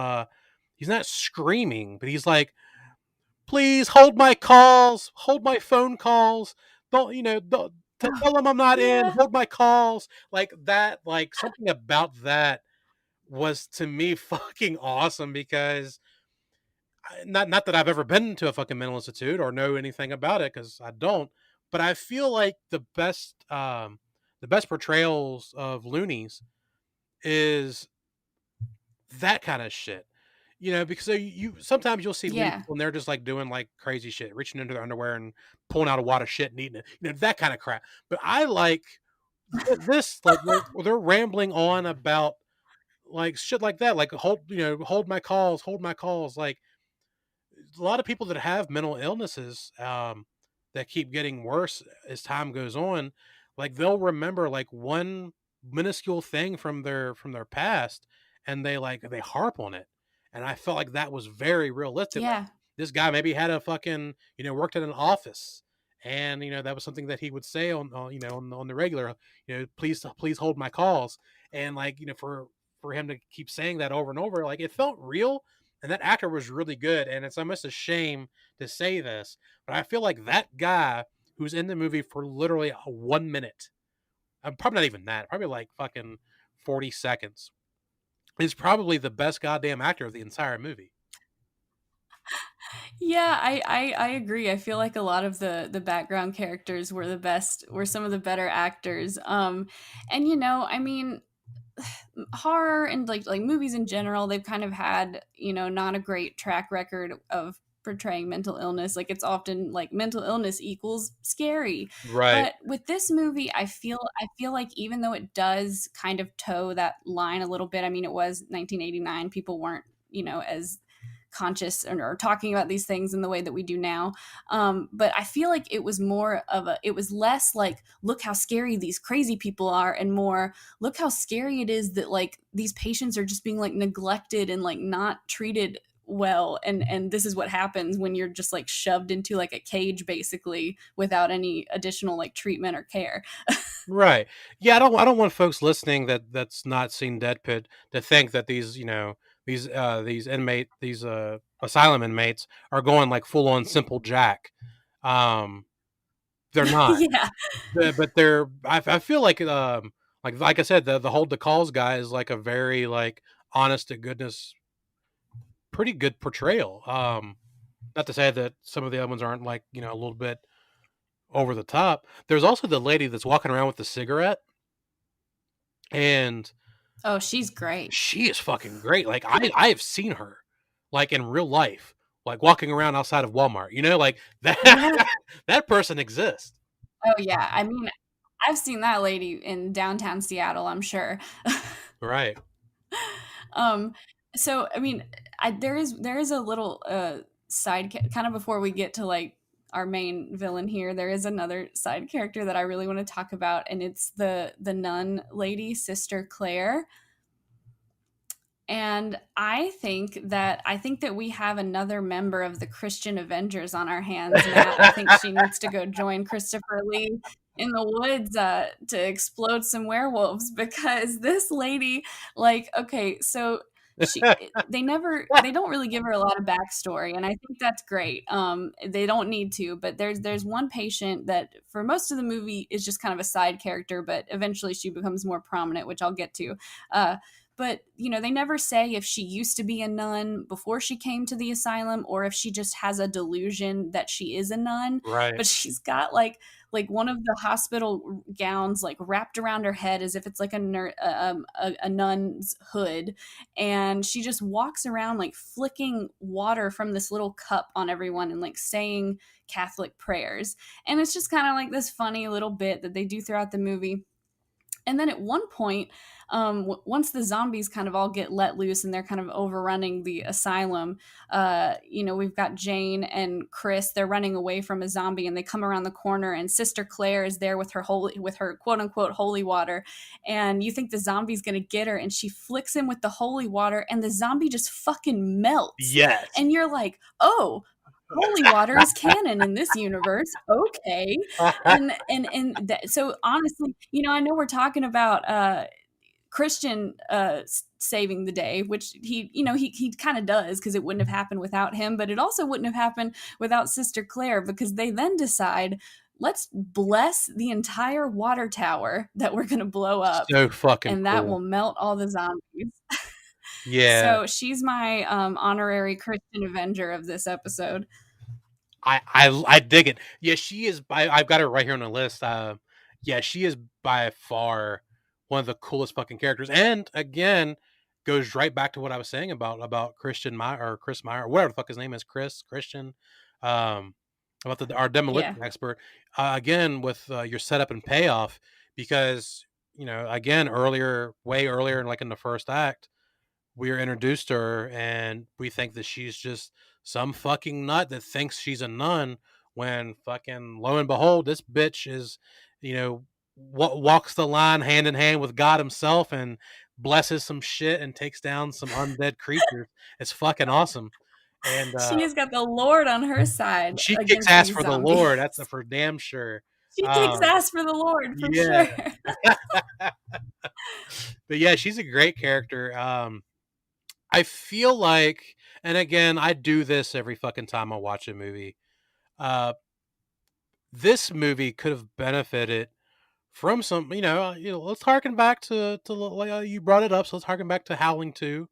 he's not screaming, but he's like, please hold my calls, hold my phone calls. Don't you know? Don't Oh, tell them I'm not in. yeah. Hold my calls, like that. Like something about that was to me fucking awesome because not that I've ever been to a fucking mental institute or know anything about it because I don't, but I feel like the best portrayals of loonies is that kind of shit. You know, because you sometimes you'll see loony Yeah. people and they're just like doing like crazy shit, reaching into their underwear and pulling out a wad of shit and eating it, you know, that kind of crap. But I like this, like they're rambling on about like shit like that, like hold my calls, like a lot of people that have mental illnesses that keep getting worse as time goes on, like they'll remember like one minuscule thing from their past, and they harp on it. And I felt like that was very realistic. Like Yeah. this guy maybe had a fucking, you know, worked at an office, and that was something that he would say on the regular. Please hold my calls, and for him to keep saying that over and over, like it felt real, and that actor was really good. And it's almost a shame to say this, but I feel like that guy who's in the movie for literally 1 minute, probably not even that, probably like fucking 40 seconds, is probably the best goddamn actor of the entire movie. Yeah, I agree. I feel like a lot of the background characters were the best, were some of the better actors. And I mean, horror and like movies in general, they've kind of had not a great track record of portraying mental illness. Like it's often like mental illness equals scary. Right. But with this movie, I feel like even though it does kind of toe that line a little bit, I mean it was 1989, people weren't as conscious or talking about these things in the way that we do now. But I feel like it was less like, look how scary these crazy people are, and more, look how scary it is that like these patients are just being like neglected and like not treated well, and this is what happens when you're just like shoved into like a cage basically without any additional like treatment or care. Right. Yeah, I don't want folks listening that's not seen Dead Pit to think that these asylum inmates are going like full on Simple Jack. Um they're not. Yeah. But I feel like I said, the hold the calls guy is like a very like honest to goodness, pretty good portrayal. Not to say that some of the other ones aren't like, a little bit over the top. There's also the lady that's walking around with the cigarette, and Oh, she's great. she is fucking great. Like I have seen her like in real life, like walking around outside of Walmart. Like Yeah. that that person exists. Oh yeah, I mean, I've seen that lady in downtown Seattle, I'm sure. Right. Um, so I mean, there is a little kind of before we get to like our main villain here. There is another side character that I really want to talk about, and it's the nun lady, Sister Claire. And I think that we have another member of the Christian Avengers on our hands, Matt. I think she needs to go join Christopher Lee in the woods to explode some werewolves, because this lady, like, okay, so they don't really give her a lot of backstory, and I think that's great. They don't need to, but there's one patient that for most of the movie is just kind of a side character, but eventually she becomes more prominent, which I'll get to. But they never say if she used to be a nun before she came to the asylum, or if she just has a delusion that she is a nun. Right. But she's got like one of the hospital gowns like wrapped around her head as if it's like a nun's hood, and she just walks around like flicking water from this little cup on everyone and like saying Catholic prayers. And it's just kind of like this funny little bit that they do throughout the movie. And then at one point, once the zombies kind of all get let loose and they're kind of overrunning the asylum, we've got Jane and Chris. They're running away from a zombie, and they come around the corner, and Sister Claire is there with her quote unquote holy water. And you think the zombie's gonna get her, and she flicks him with the holy water, and the zombie just fucking melts. Yes. And you're like, oh, holy water is canon in this universe. Okay. So honestly, I know we're talking about Christian saving the day, which he kind of does, because it wouldn't have happened without him, but it also wouldn't have happened without Sister Claire, because they then decide, let's bless the entire water tower that we're going to blow up, So fucking and that cool. will melt all the zombies. Yeah. So she's my honorary Christian Avenger of this episode. I dig it. Yeah, she is. I've got her right here on the list. Yeah, she is by far one of the coolest fucking characters. And again, goes right back to what I was saying about Christian Meyer, or Chris Meyer, or whatever the fuck his name is, Christian. Um, about our Yeah. demolition expert. Again, with your setup and payoff, because again, way earlier, like in the first act, we are introduced to her, and we think that she's just some fucking nut that thinks she's a nun, when fucking lo and behold, this bitch is, walks the line hand in hand with God himself, and blesses some shit and takes down some undead creatures. It's fucking awesome. and She's got the Lord on her side she kicks against ass these for the Lord. That's zombies. for damn sure. She kicks Um, ass for the Lord for yeah, sure. but yeah, she's a great character. I feel like, and again, I do this every fucking time I watch a movie. Uh, this movie could have benefited from some, let's harken back to like, you brought it up, so let's harken back to Howling 2.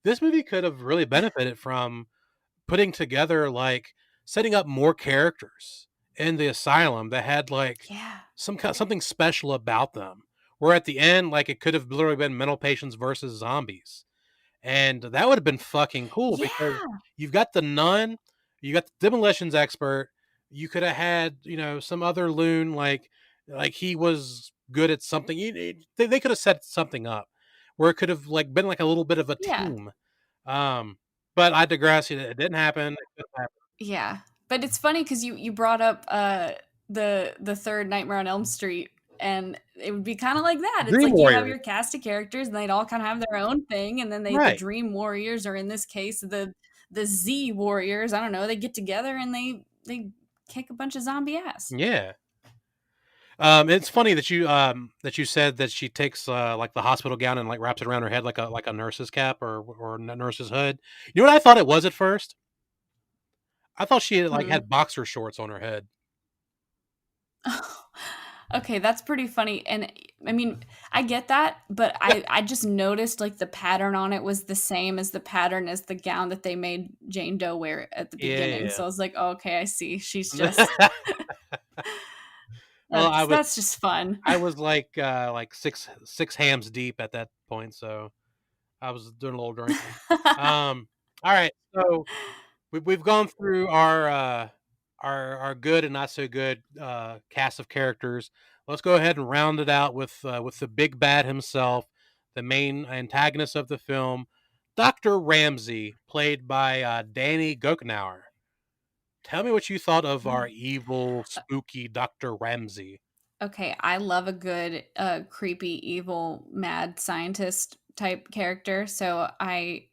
This movie could have really benefited from putting together, like, setting up more characters in the asylum that had, like, Yeah. something special about them. Where at the end, like, it could have literally been mental patients versus zombies. And that would have been fucking cool because Yeah. you've got the nun, you got the demolitions expert, you could have had, some other loon, like he was good at something. They could have set something up where it could have, like, been like a little bit of a Yeah. team. Um, but I digress. It didn't happen. It could have happened. Yeah. But it's funny because you brought up the third Nightmare on Elm Street, and it would be kind of like that. It's Dream like you have Warriors, your cast of characters, and they'd all kind of have their own thing, and then the right? Dream Warriors, or in this case the Z Warriors. I don't know. They get together and they kick a bunch of zombie ass. Yeah. It's funny that you said that she takes, like, the hospital gown and, like, wraps it around her head like a nurse's cap or a nurse's hood. You know what I thought it was at first? I thought she had, like, Hmm. had boxer shorts on her head. Okay, that's pretty funny. And I mean, I get that, but I just noticed like the pattern on it was the same as the pattern as the gown that they made Jane Doe wear at the beginning. Yeah. So I was like, oh, okay, I see. She's just Well, that's just fun. I was like six hams deep at that point, so I was doing a little drinking. All right, so we've gone through our good and not so good cast of characters. Let's go ahead and round it out with the big bad himself, the main antagonist of the film, Dr. Ramsey, played by Danny Goknauer. Tell me what you thought of our evil, spooky Dr. Ramsey. Okay, I love a good creepy evil mad scientist type character. So I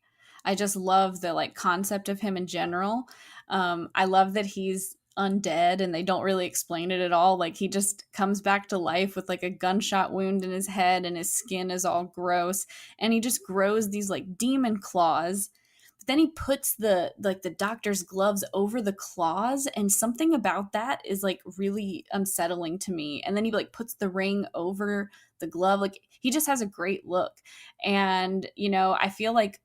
just love the like concept of him in general. I love that he's undead and they don't really explain it at all. Like he just comes back to life with like a gunshot wound in his head and his skin is all gross and he just grows these like demon claws. But then he puts the doctor's gloves over the claws, and something about that is like really unsettling to me. And then he like puts the ring over the glove. Like he just has a great look. And I feel like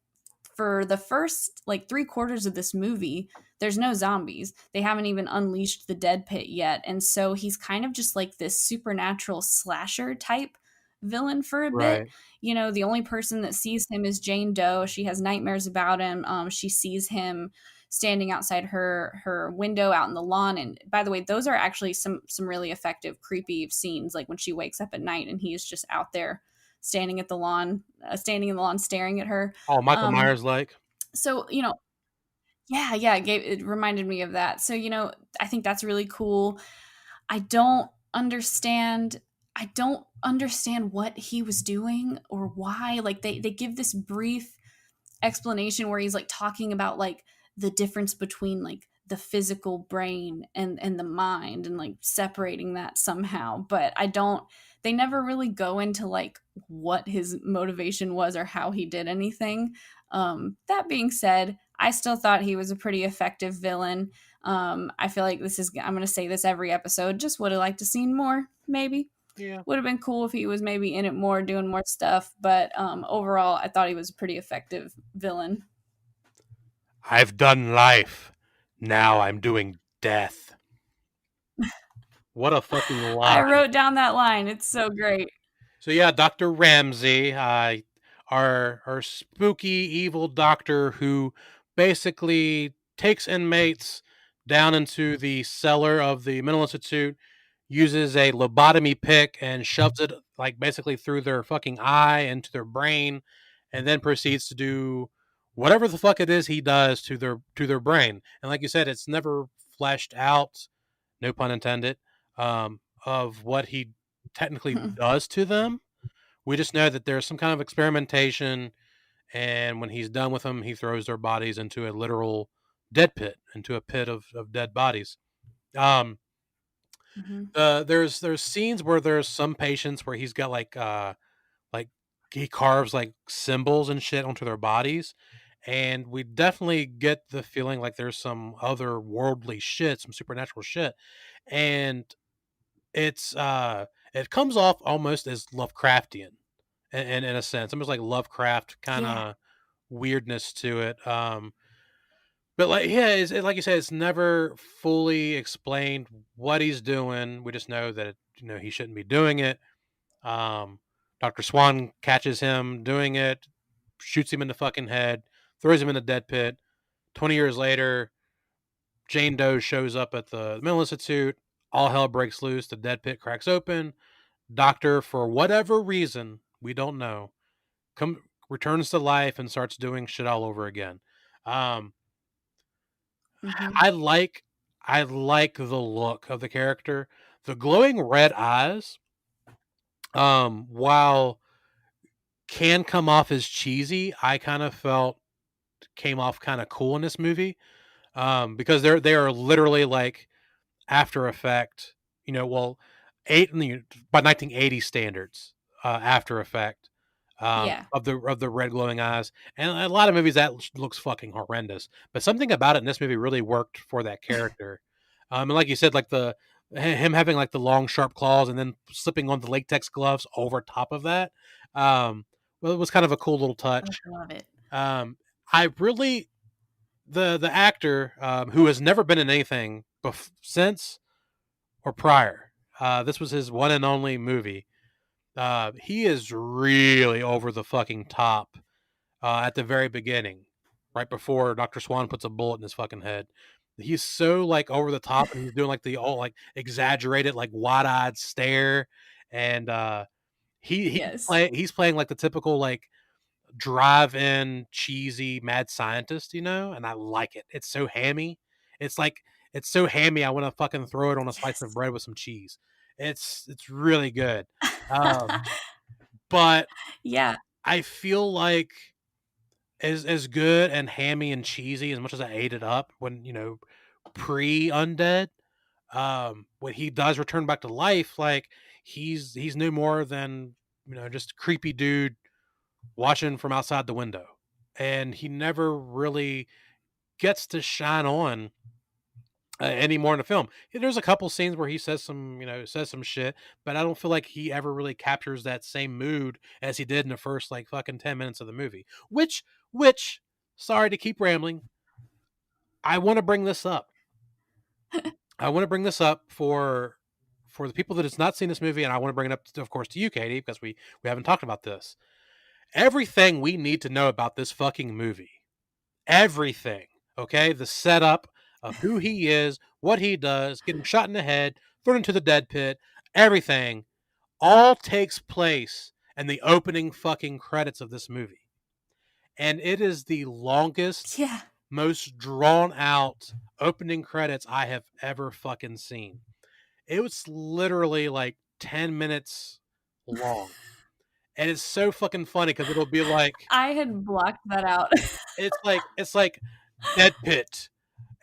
for the first like 3/4 of this movie, there's no zombies. They haven't even unleashed the dead pit yet. And so he's kind of just like this supernatural slasher type villain for a bit. Right. The only person that sees him is Jane Doe. She has nightmares about him. She sees him standing outside her window out in the lawn. And by the way, those are actually some really effective creepy scenes, like when she wakes up at night and he is just out there standing at the lawn, standing in the lawn, staring at her. Oh, Michael Um, Myers like. so yeah, yeah, it reminded me of that. So I think that's really cool. I don't understand. I don't understand what he was doing or why. Like they give this brief explanation where he's like talking about like the difference between like the physical brain and the mind and like separating that somehow, but I don't they never really go into like what his motivation was or how he did anything. That being said, I still thought he was a pretty effective villain. I feel like I'm going to say this every episode, just would have liked to seen more, maybe. Yeah. Would have been cool if he was maybe in it more, doing more stuff. But overall, I thought he was a pretty effective villain. I've done life. Now I'm doing death. What a fucking I line. wrote down that line. It's so great. So yeah, Dr. Ramsey, our spooky evil doctor who basically takes inmates down into the cellar of the mental institute, uses a lobotomy pick and shoves it like basically through their fucking eye into their brain, and then proceeds to do whatever the fuck it is he does to their brain. And like you said, it's never fleshed out, no pun intended, of what he technically does to them. We just know that there's some kind of experimentation, and when he's done with them, he throws their bodies into a literal dead pit, into a pit of dead bodies. Um, Mhm. there's scenes where there's some patients where he's got like he carves like symbols and shit onto their bodies, and we definitely get the feeling like there's some other worldly shit, some supernatural shit, and it's it comes off almost as Lovecraftian in a sense, almost like Lovecraft kind Yeah. of weirdness to it. But like, yeah, like you said, it's never fully explained what he's doing. We just know that he shouldn't be doing it. Um, Dr. Swan catches him doing it, shoots him in the fucking head, throws him in the dead pit. 20 years later, Jane Doe shows up at the mental institute. All hell breaks loose. The dead pit cracks open. Doctor, for whatever reason we don't know, returns to life and starts doing shit all over again. Um, Mhm. I like I like the look of the character. The glowing red eyes, while can come off as cheesy, I kind of felt came off kind of cool in this movie. Because they are literally like After Effect, well, eight in the by 1980 standards, After Effect, Yeah. of the red glowing eyes, and a lot of movies that looks fucking horrendous, but something about it in this movie really worked for that character. And like you said, like him having like the long sharp claws and then slipping on the latex gloves over top of that, well, it was kind of a cool little Oh, touch. I love it. Um, I really the actor, who has never been in anything since or prior. This was his one and only movie. He is really over the fucking top at the very beginning, right before Dr. Swan puts a bullet in his fucking head. He's so like over the top, and he's doing like the all like exaggerated, like wide eyed stare, and Yes. he's playing like the typical like drive-in cheesy mad scientist, and I like it. It's so hammy. It's like it's so hammy. I want to fucking throw it on a slice of Yes. bread with some cheese. It's really good. Um, but Yeah. I feel like as good and hammy and cheesy as much as I ate it up when pre undead, when he does return back to life, like he's no more than just creepy dude watching from outside the window. And he never really gets to shine on anymore in the film. There's a couple scenes where he says some shit, but I don't feel like he ever really captures that same mood as he did in the first like fucking 10 minutes of the movie. Which, sorry to keep rambling, I want to bring this up. I want to bring this up for the people that has not seen this movie, and I want to bring it up, of course, to you, Katie, because we haven't talked about this. Everything we need to know about this fucking movie, everything, okay? The setup of who he is, what he does, getting shot in the head, thrown into the dead pit, everything all takes place in the opening fucking credits of this movie. And it is the longest, Yeah. most drawn out opening credits I have ever fucking seen. It was literally like 10 minutes long. And it's so fucking funny because it'll be like, I had blocked that out. it's like Dead Pit,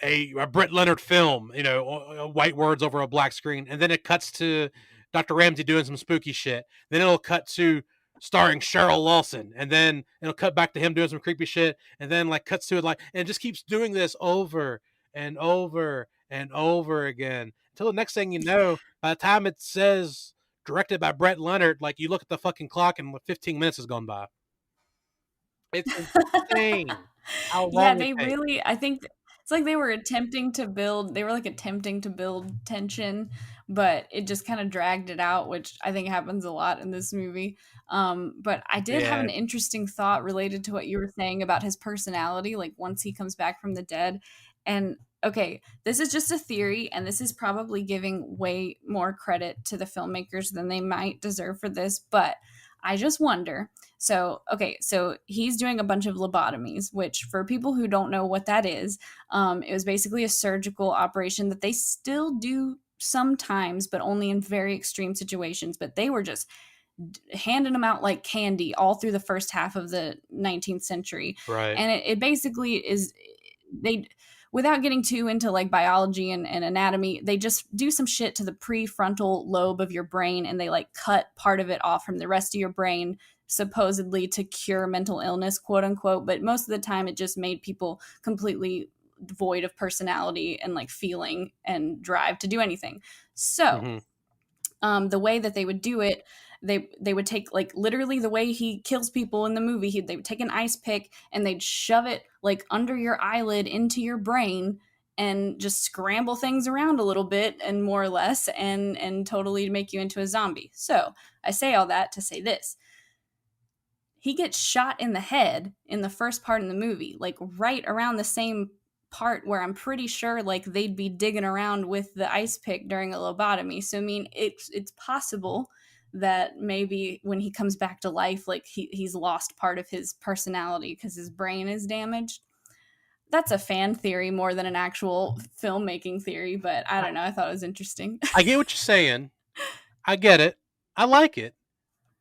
a Brett Leonard film, white words over a black screen, and then it cuts to Dr. Ramsey doing some spooky shit. Then it'll cut to starring Cheryl Lawson, and then it'll cut back to him doing some creepy shit, and then like cuts to it like, and it just keeps doing this over and over and over again until the next thing you know, by the time it says directed by Brett Leonard, like you look at the fucking clock and 15 minutes has gone by. It's insane how Yeah, long it they takes. really I think it's like they were like attempting to build tension, but it just kind of dragged it out, which I think happens a lot in this movie. But I did have Yeah, an interesting thought related to what you were saying about his personality, like once he comes back from the dead. And okay, this is just a theory, and this is probably giving way more credit to the filmmakers than they might deserve for this, but I just wonder. So, okay, so he's doing a bunch of lobotomies, which for people who don't know what that is, it was basically a surgical operation that they still do sometimes, but only in very extreme situations. But they were just handing them out like candy all through the first half of the 19th century. right. And it basically is they without getting too into like biology and anatomy, they just do some shit to the prefrontal lobe of your brain, and they like cut part of it off from the rest of your brain, supposedly to cure mental illness, quote unquote. But most of the time, it just made people completely void of personality and like feeling and drive to do anything. So Hmm. the way that they would do it, they would take like literally the way he kills people in the movie. They would take an ice pick and they'd shove it like under your eyelid into your brain and just scramble things around a little bit and more or less and totally make you into a zombie. So I say all that to say this: he gets shot in the head in the first part in the movie, like right around the same part where I'm pretty sure like they'd be digging around with the ice pick during a lobotomy. So I mean, it's possible that maybe when he comes back to life, like he's lost part of his personality because his brain is damaged. That's a fan theory more than an actual filmmaking theory, but I don't know. I thought it was interesting. I get what you're saying. I get it. I like it,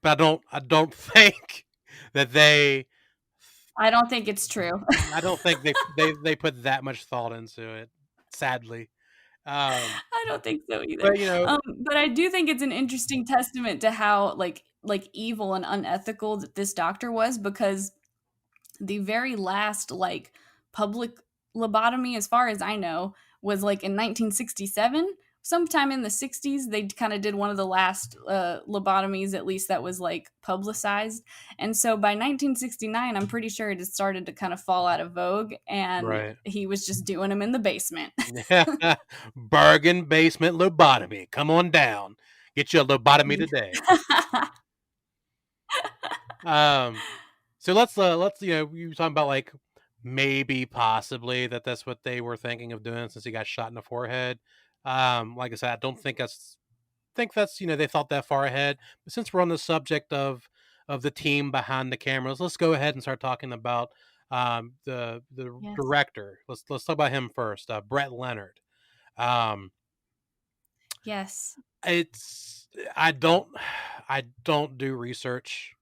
but I don't think that they. I don't think it's true. I don't think they put that much thought into it. Sadly, um, I don't think so either. but you know, But I do think it's an interesting testament to how like evil and unethical that this doctor was, because the very last like public lobotomy, as far as I know, was like in 1967. Sometime in the 60s, they kind of did one of the last lobotomies, at least that was like publicized. And so by 1969, I'm pretty sure it had started to kind of fall out of vogue, and right? he was just doing them in the basement. Bargain basement lobotomy. Come on down. Get you a lobotomy today. Um, so let's you were talking about like maybe possibly that's what they were thinking of doing since he got shot in the forehead. Like I said, I don't think that's they thought that far ahead. But since we're on the subject of the team behind the cameras, let's go ahead and start talking about the Yes. director. Let's talk about him first. Brett Leonard. Um, Yes. it's I don't do research.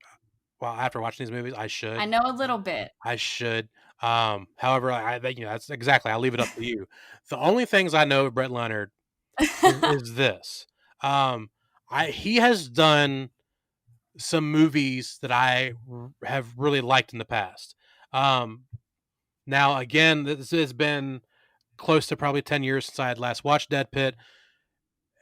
Well, after watching these movies, I I should. know a little bit. I should. However, that's exactly. I leave it up to you. The only things I know of Brett Leonard is this. Um, he has done some movies that have really liked in the past. Um, Now again, this has been close to probably 10 years since I had last watched Dead Pit,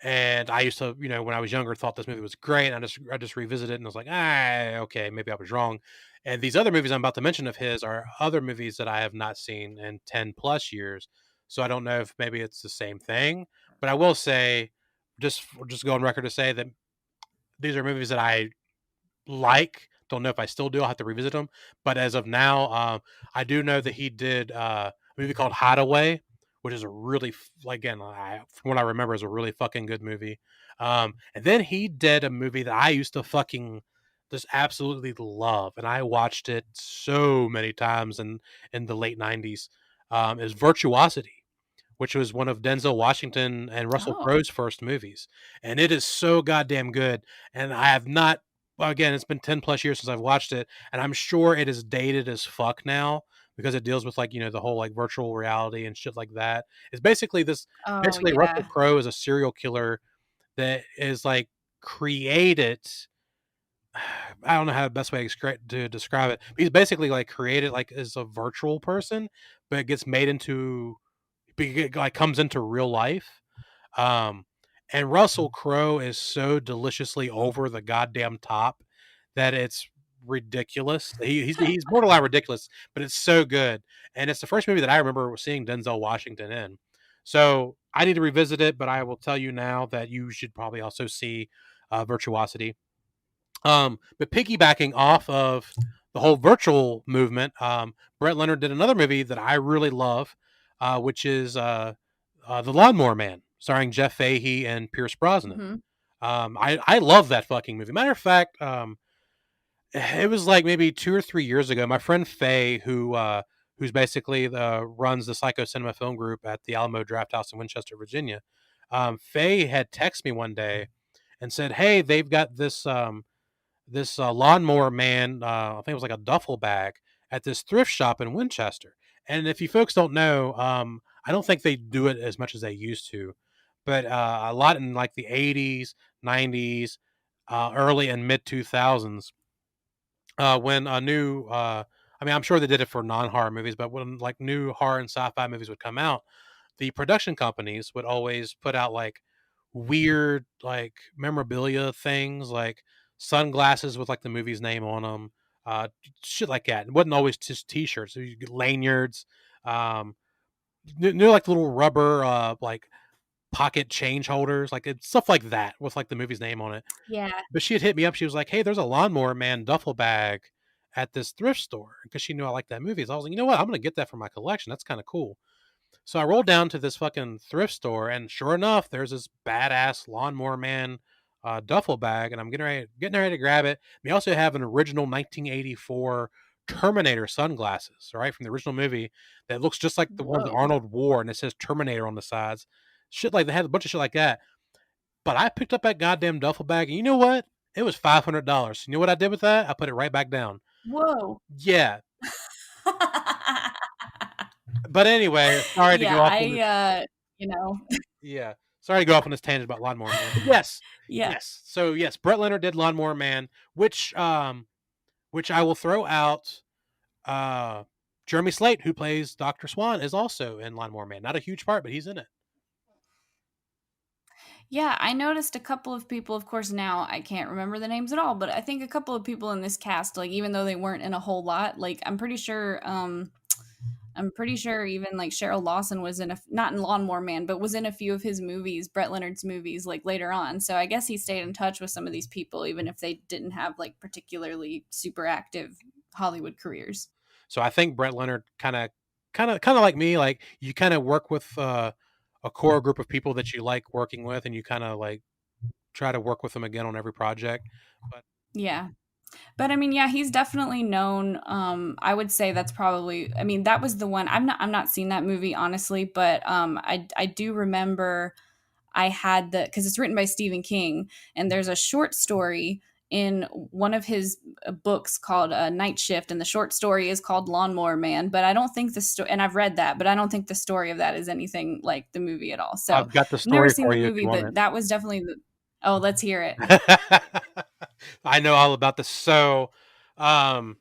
and I used to, when I was younger, thought this movie was great. And I just revisited it and I was like, okay, maybe I was wrong. And these other movies I'm about to mention of his are other movies that I have not seen in 10 plus years. So I don't know if maybe it's the same thing, but I will say, just go on record to say that these are movies that I like. Don't know if I still do. I'll have to revisit them. But as of now, I do know that he did a movie called Hideaway, which is a really, again, from what I remember, is a really fucking good movie. And then he did a movie that I used to fucking just absolutely love, and I watched it so many times in the late 90s. Is Virtuosity, which was one of Denzel Washington and Russell Oh. Crowe's first movies, and it is so goddamn good. And I have not. Well, again, it's been 10 plus years since I've watched it, and I'm sure it is dated as fuck now because it deals with like the whole like virtual reality and shit like that. It's basically this. Oh, Basically, Russell yeah. Crowe is a serial killer that is like created. I don't know how the best way to describe it. But he's basically like created like as a virtual person, but it gets made into like comes into real life. Um, and Russell Crowe is so deliciously over the goddamn top that it's ridiculous. He's borderline ridiculous, but it's so good. And it's the first movie that I remember seeing Denzel Washington in. So I need to revisit it, but I will tell you now that you should probably also see Virtuosity. But piggybacking off of the whole virtual movement, Brett Leonard did another movie that I really love, which is The Lawnmower Man, starring Jeff Fahey and Pierce Brosnan. Mhm. I love that fucking movie. Matter of fact, it was like maybe 2 or 3 years ago. My friend Faye, who's basically runs the Psycho Cinema Film Group at the Alamo Draft House in Winchester, Virginia, Faye had texted me one day and said, "Hey, they've got this lawnmower man, I think it was like a duffel bag at this thrift shop in Winchester." And if you folks don't know, I don't think they do it as much as they used to, but a lot in like the 80s, 90s, early and mid 2000s, when a new I mean, I'm sure they did it for non-horror movies, but when like new horror and sci-fi movies would come out, the production companies would always put out like weird like memorabilia things, like sunglasses with like the movie's name on them, uh, shit like that. It wasn't always just T-shirts. So you get lanyards, um, new like little rubber like pocket change holders, like it's stuff like that with like the movie's name on it. Yeah. But she had hit me up. She was like, "Hey, there's a Lawnmower Man duffel bag at this thrift store," because she knew I liked that movie. So I was like, "You know what? I'm gonna get that for my collection. That's kind of cool." So I rolled down to this fucking thrift store, and sure enough, there's this badass Lawnmower Man duffel bag, and I'm getting ready to grab it. They also have an original 1984 Terminator sunglasses, right, from the original movie that looks just like the one that Whoa. Arnold wore, and it says Terminator on the sides. Shit like they had a bunch of shit like that. But I picked up that goddamn duffel bag, and you know what? It was $500. You know what I did with that? I put it right back down. Whoa. Yeah. But anyway, sorry to Yeah, go off on this. you know, Yeah. Sorry to go off on this tangent about Lawnmower Man. But yes. yeah. Yes. So yes, Brett Leonard did Lawnmower Man, which I will throw out. Jeremy Slate, who plays Dr. Swan, is also in Lawnmower Man. Not a huge part, but he's in it. Yeah, I noticed a couple of people, of course, now I can't remember the names at all, but I think a couple of people in this cast, like even though they weren't in a whole lot, like I'm pretty sure even like Cheryl Lawson was in not in Lawnmower Man, but was in a few of his movies, Brett Leonard's movies, like later on. So I guess he stayed in touch with some of these people, even if they didn't have like particularly super active Hollywood careers. So I think Brett Leonard kind of like me, like you kind of work with a core group of people that you like working with, and you kind of like try to work with them again on every project. But Yeah. But I mean, yeah, he's definitely known. I would say that's probably. I mean, that was the one. I'm not seen that movie honestly, but I do remember I had the because it's written by Stephen King, and there's a short story in one of his books called Night Shift, and the short story is called Lawnmower Man. But I don't think the story, and I've read that, but I don't think the story of that is anything like the movie at all. So I've got the I've never story seen for the you if movie, you want but that was definitely the. Oh, let's hear it. it. I know all about this. So, um,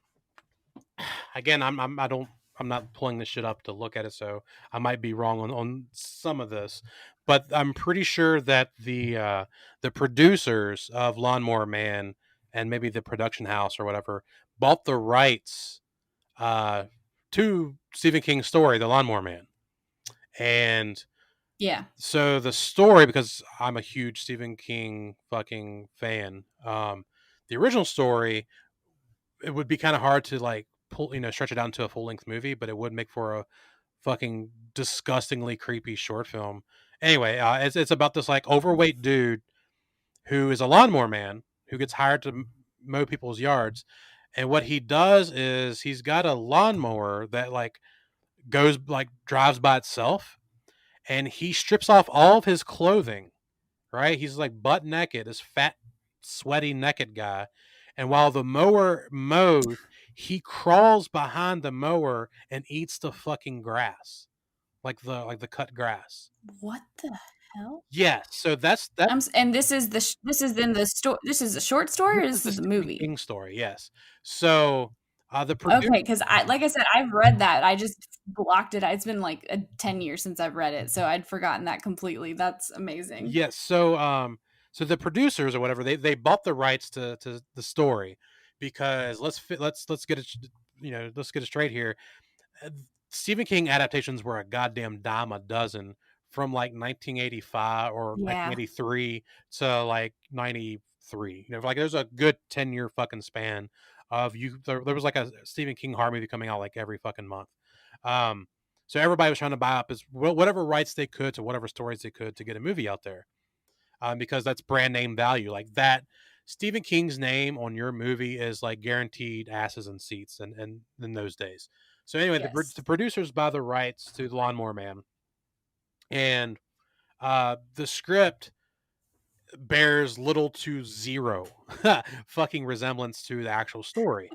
again, I'm not pulling this shit up to look at it, so I might be wrong on some of this, but I'm pretty sure that the producers of Lawnmower Man and maybe the production house or whatever bought the rights uh to Stephen King's story, The Lawnmower Man. And Yeah. so the story, because I'm a huge Stephen King fucking fan, the original story, it would be kind of hard to like pull, stretch it out into a full length movie, but it would make for a fucking disgustingly creepy short film. Anyway, it's about this like overweight dude who is a lawnmower man who gets hired to mow people's yards, and what he does is he's got a lawnmower that like goes like drives by itself, and he strips off all of his clothing. Right, he's like butt naked, this fat, sweaty, naked guy, and while the mower mows, he crawls behind the mower and eats the fucking grass, like the cut grass. What the hell? Yes, so that's And this is in the story. This is a short story, this or is this the is the Stephen movie? King story. Yes, so the producer. Okay, because like I said, I've read that. I just blocked it. It's been like 10 years since I've read it, so I'd forgotten that completely. That's amazing. Yes, so the producers or whatever, they bought the rights to the story, because let's get it, let's get it straight here. uh, Stephen King adaptations were a goddamn dime a dozen, from like 1985 or Yeah. 1983 to like 93. Like there's a good 10-year fucking span of there was like a Stephen King horror movie coming out like every fucking month. Um, so everybody was trying to buy up as whatever rights they could to whatever stories they could to get a movie out there, because that's brand name value. Like that, Stephen King's name on your movie is like guaranteed asses and seats, and in those days. So anyway, Yes. the producers buy the rights to the Lawnmower Man, and the script bears little to zero fucking resemblance to the actual story.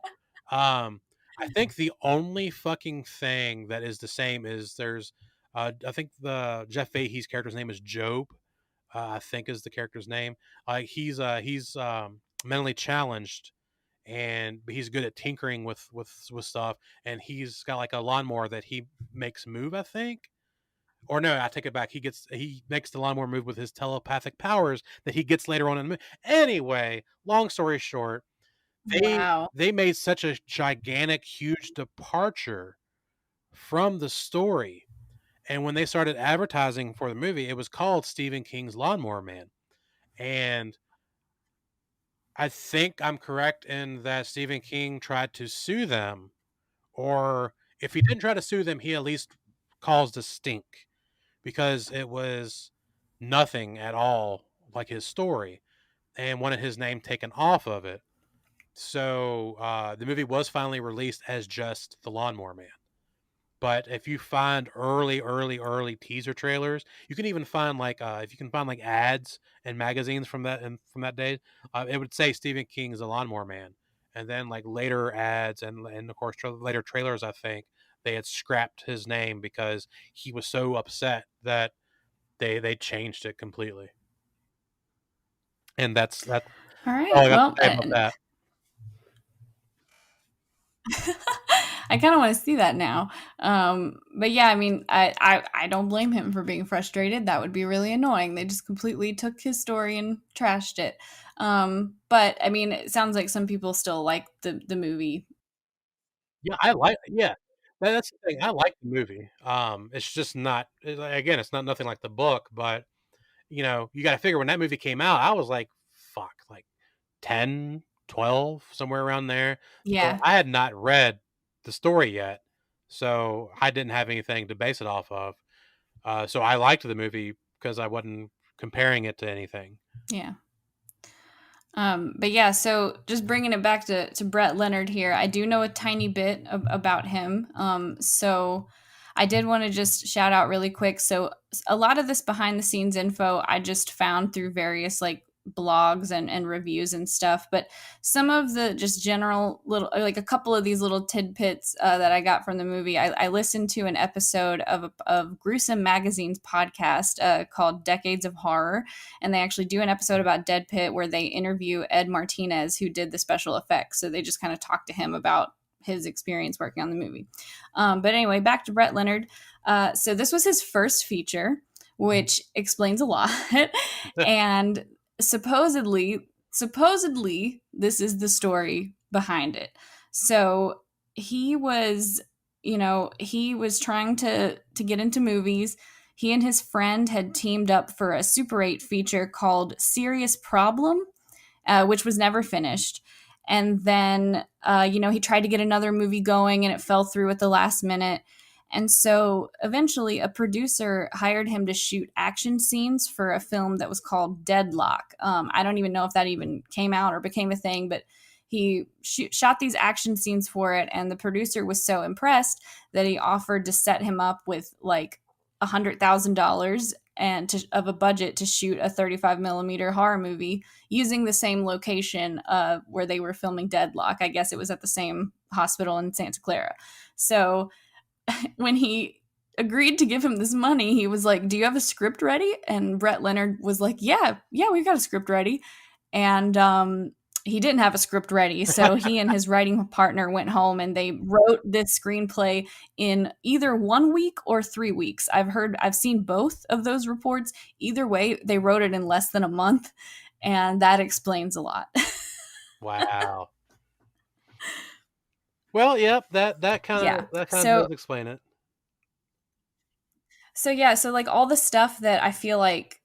Um, I think the only fucking thing that is the same is there's I think the Jeff Fahey's character's name is Job. I think is the character's name. He's mentally challenged, and he's good at tinkering with stuff. And he's got like a lawnmower that he makes move. I think, or no, I take it back. He makes the lawnmower move with his telepathic powers that he gets later on in the movie. Anyway, long story short, they Wow. they made such a gigantic, huge departure from the story. And when they started advertising for the movie, it was called Stephen King's Lawnmower Man. And I think I'm correct in that Stephen King tried to sue them, or if he didn't try to sue them, he at least caused a stink because it was nothing at all like his story and wanted his name taken off of it. So the movie was finally released as just The Lawnmower Man. But if you find early teaser trailers, you can even find like if you can find like ads and magazines from that day, it would say Stephen King's The Lawnmower Man, and then like later ads and of course later trailers. I think they had scrapped his name because he was so upset that they changed it completely. And that's All all right. I got to Well, say about that. I kind of want to see that now. But yeah, I mean, I don't blame him for being frustrated. That would be really annoying. They just completely took his story and trashed it. But I mean, it sounds like some people still like the movie. Yeah, I like. Yeah, that's the thing. I like the movie. It's just not. Again, it's not nothing like the book, but you got to figure when that movie came out, I was like, fuck, like 10, 12, somewhere around there. So Yeah, I had not read the story yet. So I didn't have anything to base it off of. So I liked the movie because I wasn't comparing it to anything. yeah. But yeah, so just bringing it back to Brett Leonard here, I do know a tiny bit about him. So I did want to just shout out really quick. So a lot of this behind the scenes info I just found through various like blogs and reviews and stuff. But some of the just general little, like a couple of these little tidbits that I got from the movie, I listened to an episode of Gruesome Magazine's podcast called Decades of Horror, and they actually do an episode about Dead Pit where they interview Ed Martinez, who did the special effects. So they just kind of talk to him about his experience working on the movie. But anyway, back to Brett Leonard. So this was his first feature, which explains a lot. And supposedly, this is the story behind it. So he was, he was trying to get into movies. He and his friend had teamed up for a Super 8 feature called Serious Problem, which was never finished. And then, he tried to get another movie going and it fell through at the last minute. And so eventually, a producer hired him to shoot action scenes for a film that was called Deadlock. I don't even know if that even came out or became a thing, but he shot these action scenes for it. And the producer was so impressed that he offered to set him up with like $100,000 of a budget to shoot a 35 millimeter horror movie using the same location where they were filming Deadlock. I guess it was at the same hospital in Santa Clara. So when he agreed to give him this money, he was like, "Do you have a script ready?" And Brett Leonard was like, "Yeah, we've got a script ready." And he didn't have a script ready, so he and his writing partner went home and they wrote this screenplay in either 1 week or 3 weeks. I've seen both of those reports. Either way, they wrote it in less than a month, and that explains a lot. Wow. Well, yep, that kind Yeah. of that kind of So does explain it. yeah, so like all the stuff that I feel like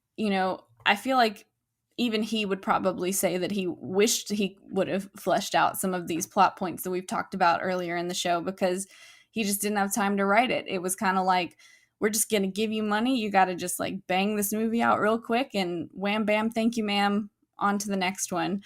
even he would probably say that he wished he would have fleshed out some of these plot points that we've talked about earlier in the show because he just didn't have time to write it. It was kind of like, we're just going to give you money. You got to just like bang this movie out real quick and wham bam, thank you, ma'am. On to the next one.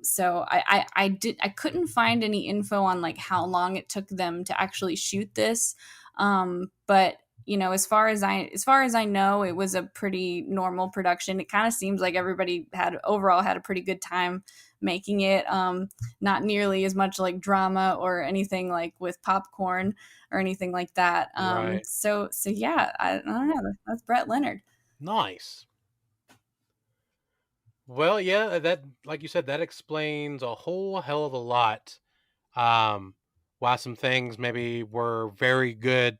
So I couldn't find any info on like how long it took them to actually shoot this. But as far as I know, it was a pretty normal production. It kind of seems like everybody had a pretty good time making it. Not nearly as much like drama or anything like with popcorn or anything like that. Right. So yeah, I don't know. That's Brett Leonard. Nice. Well, yeah, that like you said, that explains a whole hell of a lot. Um, why some things maybe were very good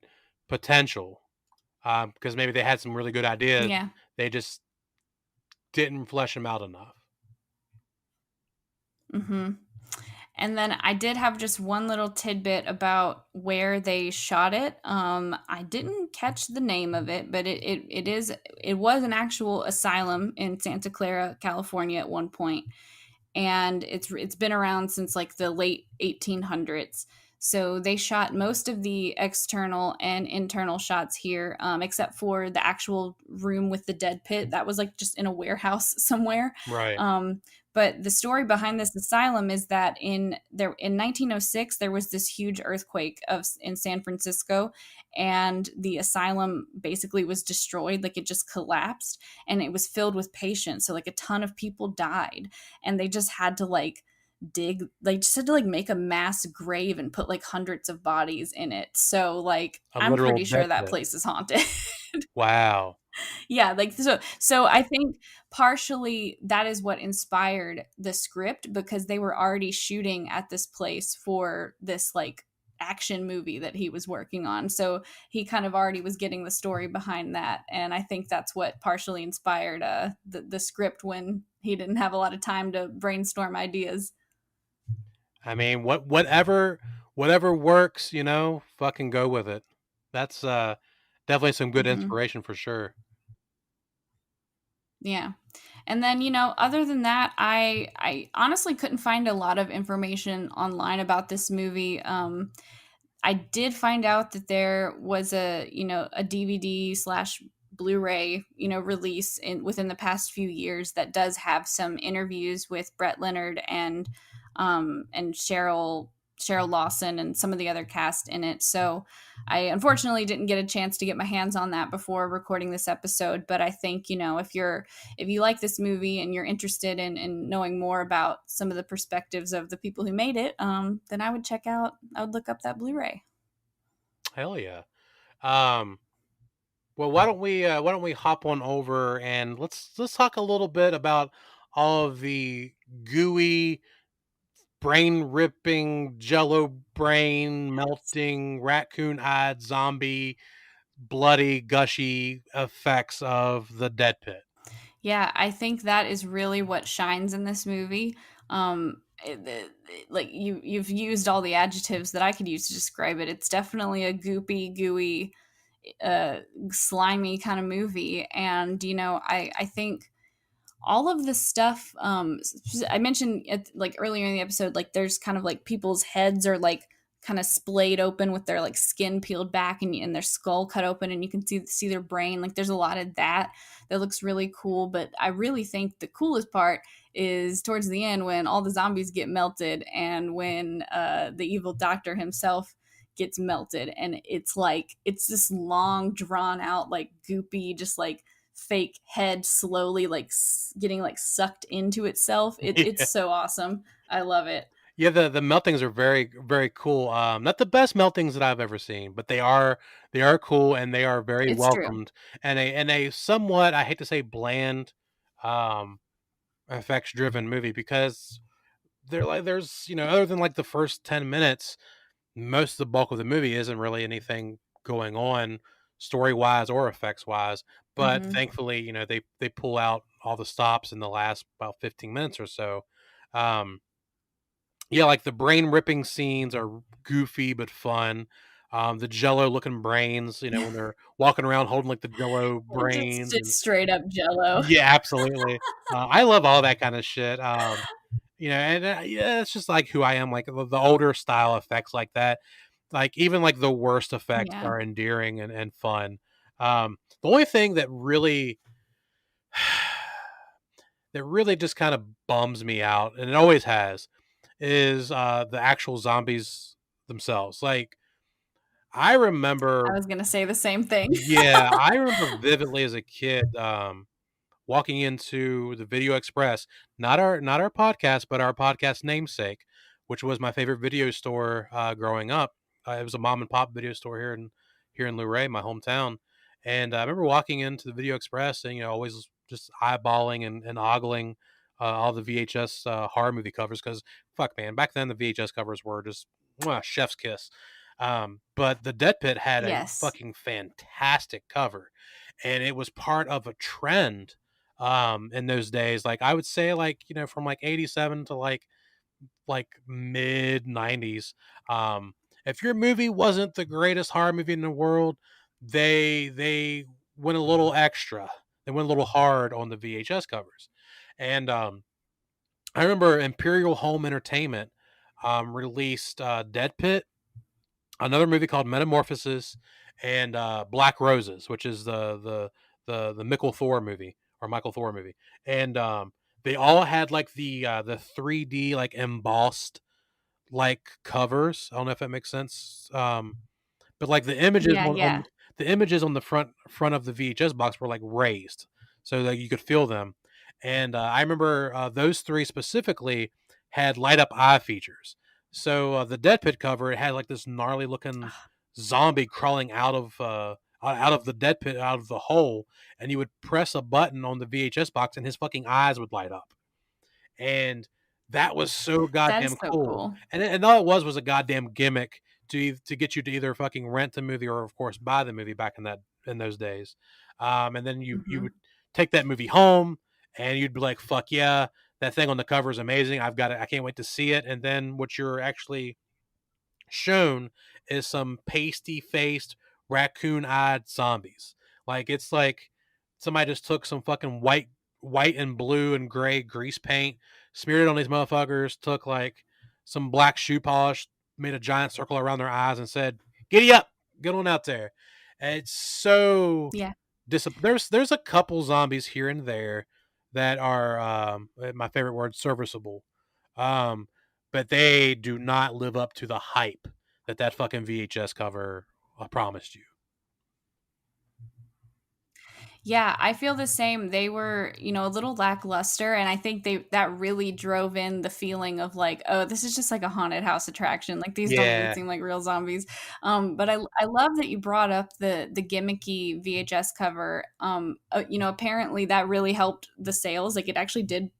potential. Because maybe they had some really good ideas, Yeah. they just didn't flesh them out enough. Mm-hmm. And then I did have just one little tidbit about where they shot it. I didn't catch the name of it, but it was an actual asylum in Santa Clara, California at one point, and it's been around since like the late 1800s. So they shot most of the external and internal shots here, except for the actual room with the dead pit that was like just in a warehouse somewhere. Right. Um, but the story behind this asylum is that in 1906 there was this huge earthquake in San Francisco, and the asylum basically was destroyed, like it just collapsed, and it was filled with patients. So like a ton of people died, and they just had to like make a mass grave and put like hundreds of bodies in it. So like A I'm literal pretty sure death that pit. place is haunted. Wow. Yeah, like so I think partially that is what inspired the script, because they were already shooting at this place for this like action movie that he was working on. So he kind of already was getting the story behind that, and I think that's what partially inspired the script when he didn't have a lot of time to brainstorm ideas. I mean, whatever works, fucking go with it. That's definitely some good Hmm. inspiration for sure. Yeah. And then, other than that, I honestly couldn't find a lot of information online about this movie. I did find out that there was a DVD slash Blu-ray, release within the past few years that does have some interviews with Brett Leonard and Cheryl Lawson and some of the other cast in it. So I unfortunately didn't get a chance to get my hands on that before recording this episode. But I think, if you like this movie and you're interested in knowing more about some of the perspectives of the people who made it, then I would look up that Blu-ray. Hell yeah. Um, well, why don't we hop on over and let's talk a little bit about all of the gooey, brain ripping, jello brain melting, raccoon eyed zombie, bloody, gushy effects of the dead pit. Yeah, I think that is really what shines in this movie. Like you've used all the adjectives that I could use to describe it. It's definitely a goopy, gooey, uh, slimy kind of movie, and I think all of the stuff I mentioned like earlier in the episode, like there's kind of like people's heads are like kind of splayed open with their like skin peeled back, and their skull cut open, and you can see their brain. Like there's a lot of that looks really cool, but I really think the coolest part is towards the end when all the zombies get melted, and when the evil doctor himself gets melted, and it's this long drawn out like goopy, just like fake head slowly like getting like sucked into itself. It's Yeah. so awesome. I love it. Yeah, the meltings are very, very cool. Not the best meltings that I've ever seen, but they are cool and they are very It's true. welcomed. And a somewhat, I hate to say, bland, um, effects driven movie, because there's other than like the first 10 minutes, most of the bulk of the movie isn't really anything going on story wise or effects wise. But Hmm. thankfully, they pull out all the stops in the last about 15 minutes or so. Um, yeah, like the brain ripping scenes are goofy but fun. The Jello looking brains, when they're walking around holding like the Jello brains, Just and straight up jello. yeah, absolutely. I love all that kind of shit. And yeah, it's just like who I am. Like the older style effects like that. Like even like the worst effects Yeah. are endearing and fun. The only thing that really just kind of bums me out, and it always has, is the actual zombies themselves. Like I remember, I was gonna say the same thing. yeah, I remember vividly as a kid, walking into the Video Express, not our podcast, but our podcast namesake, which was my favorite video store growing up. It was a mom and pop video store here in Luray, my hometown. And I remember walking into the Video Express and always just eyeballing and ogling all the VHS horror movie covers because fuck man, back then the VHS covers were just chef's kiss. But the Dead Pit had a Yes. fucking fantastic cover, and it was part of a trend in those days. Like I would say, like from like '87 to like mid '90s. If your movie wasn't the greatest horror movie in the world, they went a little extra. They went a little hard on the VHS covers, and I remember Imperial Home Entertainment released Dead Pit, another movie called Metamorphosis, and Black Roses, which is the Michael Thor movie or Michael Thor movie, and they all had like the 3D like embossed like covers. I don't know if that makes sense. But like Yeah, yeah. the images on the front of the VHS box were like raised, so that you could feel them. And I remember those three specifically had light up eye features. So the Dead Pit cover, it had like this gnarly looking zombie crawling out of the Dead Pit, out of the hole, and you would press a button on the VHS box, and his fucking eyes would light up, and that was so That is goddamn so cool. cool. And all it was a goddamn gimmick to get you to either fucking rent the movie or, of course, buy the movie back in those days. And then you Mhm. would take that movie home, and you'd be like, "Fuck yeah, that thing on the cover is amazing. I've got it. I can't wait to see it." And then what you're actually shown is some pasty faced, raccoon eyed zombies. Like it's like somebody just took some fucking white and blue and gray grease paint, smeared it on these motherfuckers, took like some black shoe polish, made a giant circle around their eyes, and said, "Giddy up, get on out there." And it's so Yeah. there's a couple zombies here and there that are my favorite word, serviceable. Um, but they do not live up to the hype that fucking VHS cover promised you. Yeah, I feel the same. They were, a little lackluster, and I think that really drove in the feeling of like, oh, this is just like a haunted house attraction. Like these don't even Yeah, seem like real zombies. But I love that you brought up the gimmicky VHS cover. Apparently that really helped the sales. Like it actually did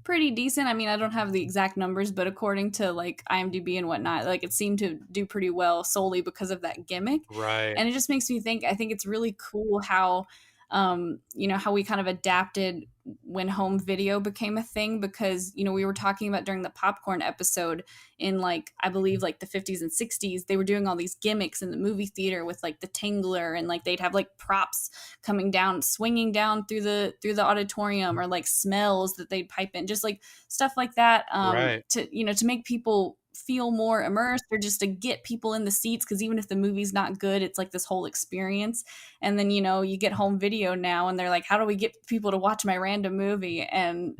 pretty decent. I mean, I don't have the exact numbers, but according to like IMDb and whatnot, like it seemed to do pretty well solely because of that gimmick. right, And it just makes me think, I think it's really cool how how we kind of adapted when home video became a thing because, we were talking about during the popcorn episode in like, I believe like the 50s and 60s, they were doing all these gimmicks in the movie theater with like the tingler and like they'd have like props coming down, swinging down through the auditorium or like smells that they'd pipe in, just like stuff like that right. to make people feel more immersed or just to get people in the seats because even if the movie's not good, it's like this whole experience. And then you get home video now and they're like, how do we get people to watch my random movie? And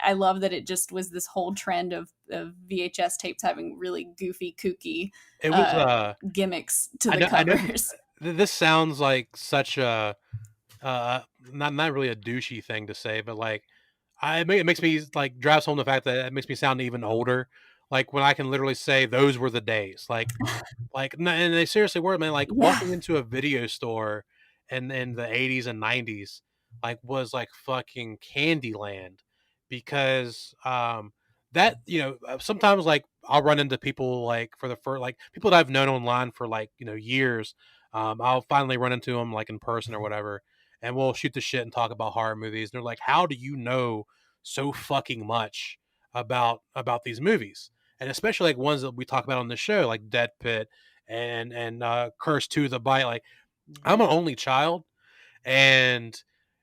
I love that it just was this whole trend of VHS tapes having really goofy kooky It was gimmicks to I the know covers. this sounds like such a uh not really a douchey thing to say, but like it makes me like drives home the fact that it makes me sound even older. Like when I can literally say those were the days. And they seriously were, man. Like Yeah. walking into a video store in the '80s and '90s, like was like fucking Candyland, because that sometimes like I'll run into people like for the first like people that I've known online for like years. I'll finally run into them like in person or whatever, and we'll shoot the shit and talk about horror movies. And they're like, "How do you know so fucking much about these movies?" And especially like ones that we talk about on the show, like Dead Pit and Curse to the Bite. Like I'm an only child, and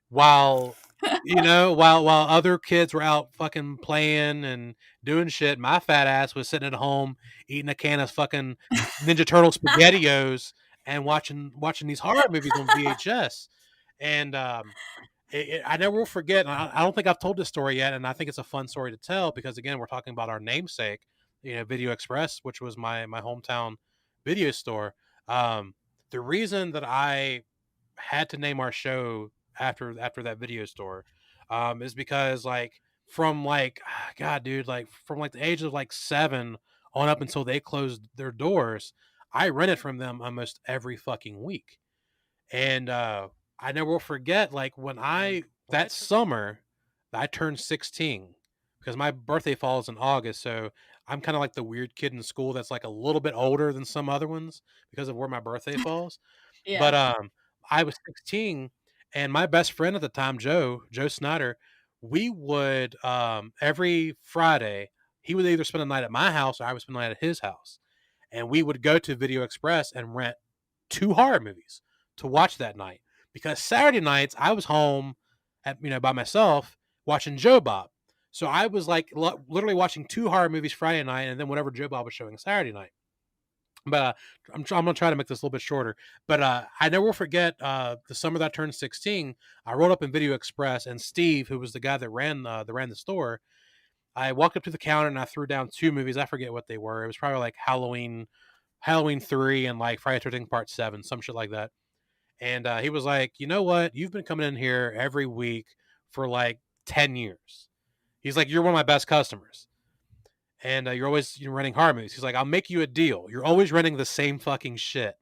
while while other kids were out fucking playing and doing shit, my fat ass was sitting at home eating a can of fucking Ninja Turtle SpaghettiOs and watching these horror movies on VHS. And I never will forget. And I don't think I've told this story yet, and I think it's a fun story to tell because again, we're talking about our namesake, Video Express, which was my hometown video store. Um, the reason that I had to name our show after that video store, is because like from like God, dude, like from like the age of like 7 on up until they closed their doors, I rented from them almost every fucking week. And I never will forget like when I that summer I turned 16 because my birthday falls in August, so I'm kind of like the weird kid in school that's like a little bit older than some other ones because of where my birthday falls. But Yeah. I was 16, and my best friend at the time, Joe Snyder, we would every Friday he would either spend a night at my house or I would spend a night at his house, and we would go to Video Express and rent 2 horror movies to watch that night because Saturday nights I was home at by myself watching Joe Bob. So I was like literally watching 2 horror movies Friday night and then whatever Joe Bob was showing Saturday night. But I'm gonna try to make this a little bit shorter. But I never will forget the summer that I turned 16. I rolled up in Video Express, and Steve, who was the guy that ran the store, I walked up to the counter and I threw down 2 movies. I forget what they were. It was probably like Halloween 3 and like Friday 13th Part 7, some shit like that. And he was like, you know what? You've been coming in here every week for like 10 years. He's like, you're one of my best customers. And you're always renting horror movies. He's like, I'll make you a deal. You're always renting the same fucking shit.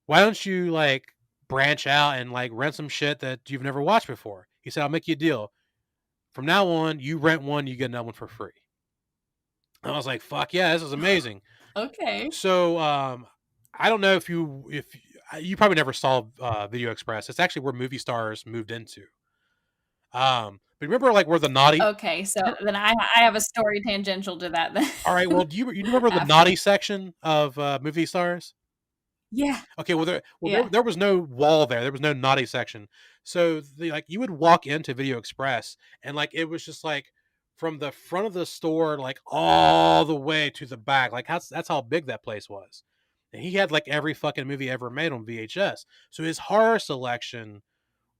Why don't you like branch out and like rent some shit that you've never watched before? He said, I'll make you a deal. From now on, you rent one, you get another one for free. And I was like, fuck yeah, this is amazing. Okay. So I don't know if you probably never saw Video Express. It's actually where movie stars moved into. But remember like where the naughty. Okay, so then I have a story tangential to that then All right, well, do you remember the after. naughty section of movie stars? Yeah. Okay, well Yeah. there was no wall there. There was no naughty section. So like you would walk into Video Express and like it was just like from the front of the store like all the way to the back. Like that's how big that place was. And he had like every fucking movie ever made on VHS. So his horror selection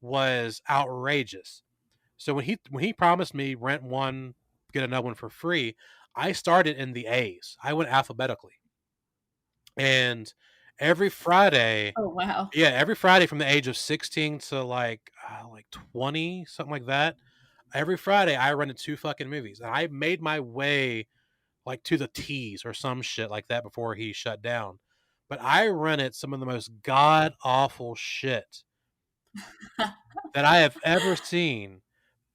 was outrageous. So when he promised me rent one, get another one for free, I started in the A's. I went alphabetically. And every Friday, Oh, wow. yeah, every Friday from the age of 16 to like 20, something like that. Every Friday I rented 2 fucking movies. And I made my way like to the T's or some shit like that before he shut down. But I rented some of the most god awful shit that I have ever seen.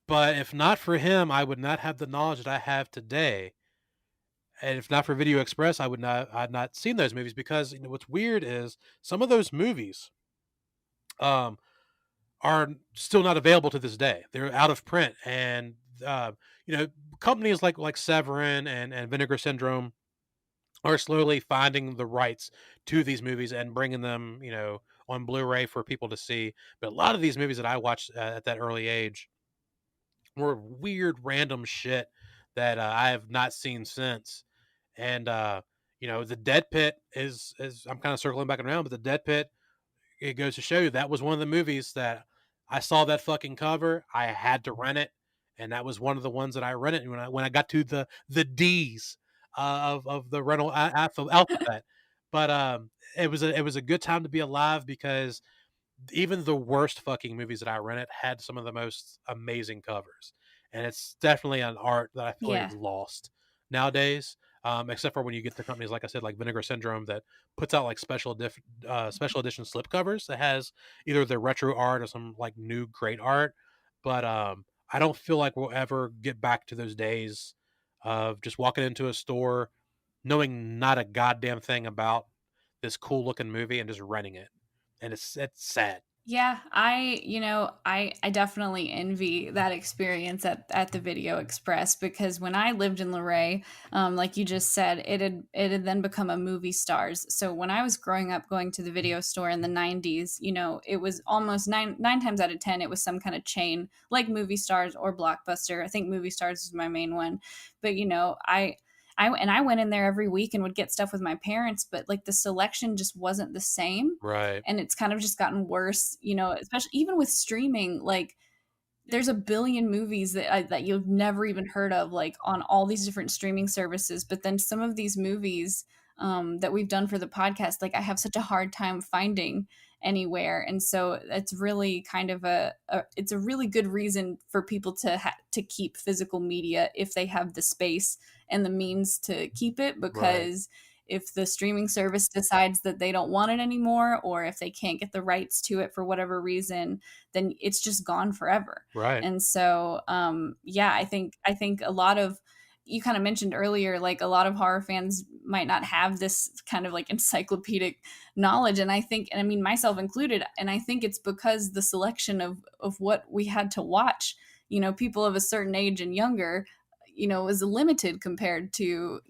But if not for him, I would not have the knowledge that I have today. And if not for Video Express, I'd not seen those movies because what's weird is some of those movies um are still not available to this day. They're out of print, and uh, you know companies like Severin and Vinegar Syndrome are slowly finding the rights to these movies and bringing them on Blu-ray for people to see. But a lot of these movies that I watched at that early age were weird, random shit that I have not seen since. And the Dead Pit is I'm kind of circling back around, but the Dead Pit, it goes to show you that was one of the movies that I saw that fucking cover. I had to rent it, and that was one of the ones that I rented when I got to the D's of the rental alphabet. But it was a good time to be alive because even the worst fucking movies that I rented had some of the most amazing covers, and it's definitely an art that I feel like Yeah. is lost nowadays. Except for when you get the companies like I said, like Vinegar Syndrome, that puts out like special edition slipcovers that has either the retro art or some like new great art. But I don't feel like we'll ever get back to those days of just walking into a store knowing not a goddamn thing about this cool looking movie and just renting it, and it's sad. Yeah, I definitely envy that experience at the Video Express because when I lived in Luray, like you just said, it had then become a movie stars. So when I was growing up going to the video store in the 90s, it was almost nine times out of 10 it was some kind of chain like Movie Stars or Blockbuster. I think Movie Stars is my main one. But I went in there every week and would get stuff with my parents, but like the selection just wasn't the same, Right. and it's kind of just gotten worse, especially even with streaming. Like there's a billion movies that you've never even heard of, like on all these different streaming services. But then some of these movies, that we've done for the podcast, like I have such a hard time finding anywhere, and so it's really kind of it's a really good reason for people to keep physical media if they have the space and the means to keep it, Right. because if the streaming service decides that they don't want it anymore, or if they can't get the rights to it for whatever reason, then it's just gone forever. Right. And so yeah, I think a lot of, you kind of mentioned earlier, like a lot of horror fans might not have this kind of like encyclopedic knowledge, and I think, and I mean myself included, and I think it's because the selection of what we had to watch, people of a certain age and younger, was limited compared to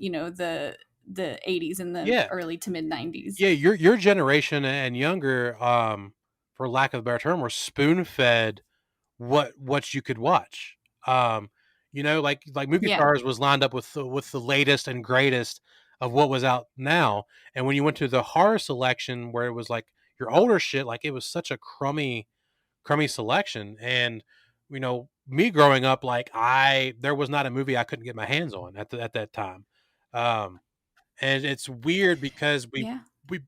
the 80s and the Yeah. early to mid 90s. Yeah, your generation and younger, for lack of a better term, were spoon fed what you could watch. Um, like movie Yeah. stars was lined up with the latest and greatest of what was out now. And when you went to the horror selection where it was like your older shit, like it was such a crummy selection. And me growing up, like I there was not a movie I couldn't get my hands on at that time. Um, and it's weird because Yeah. we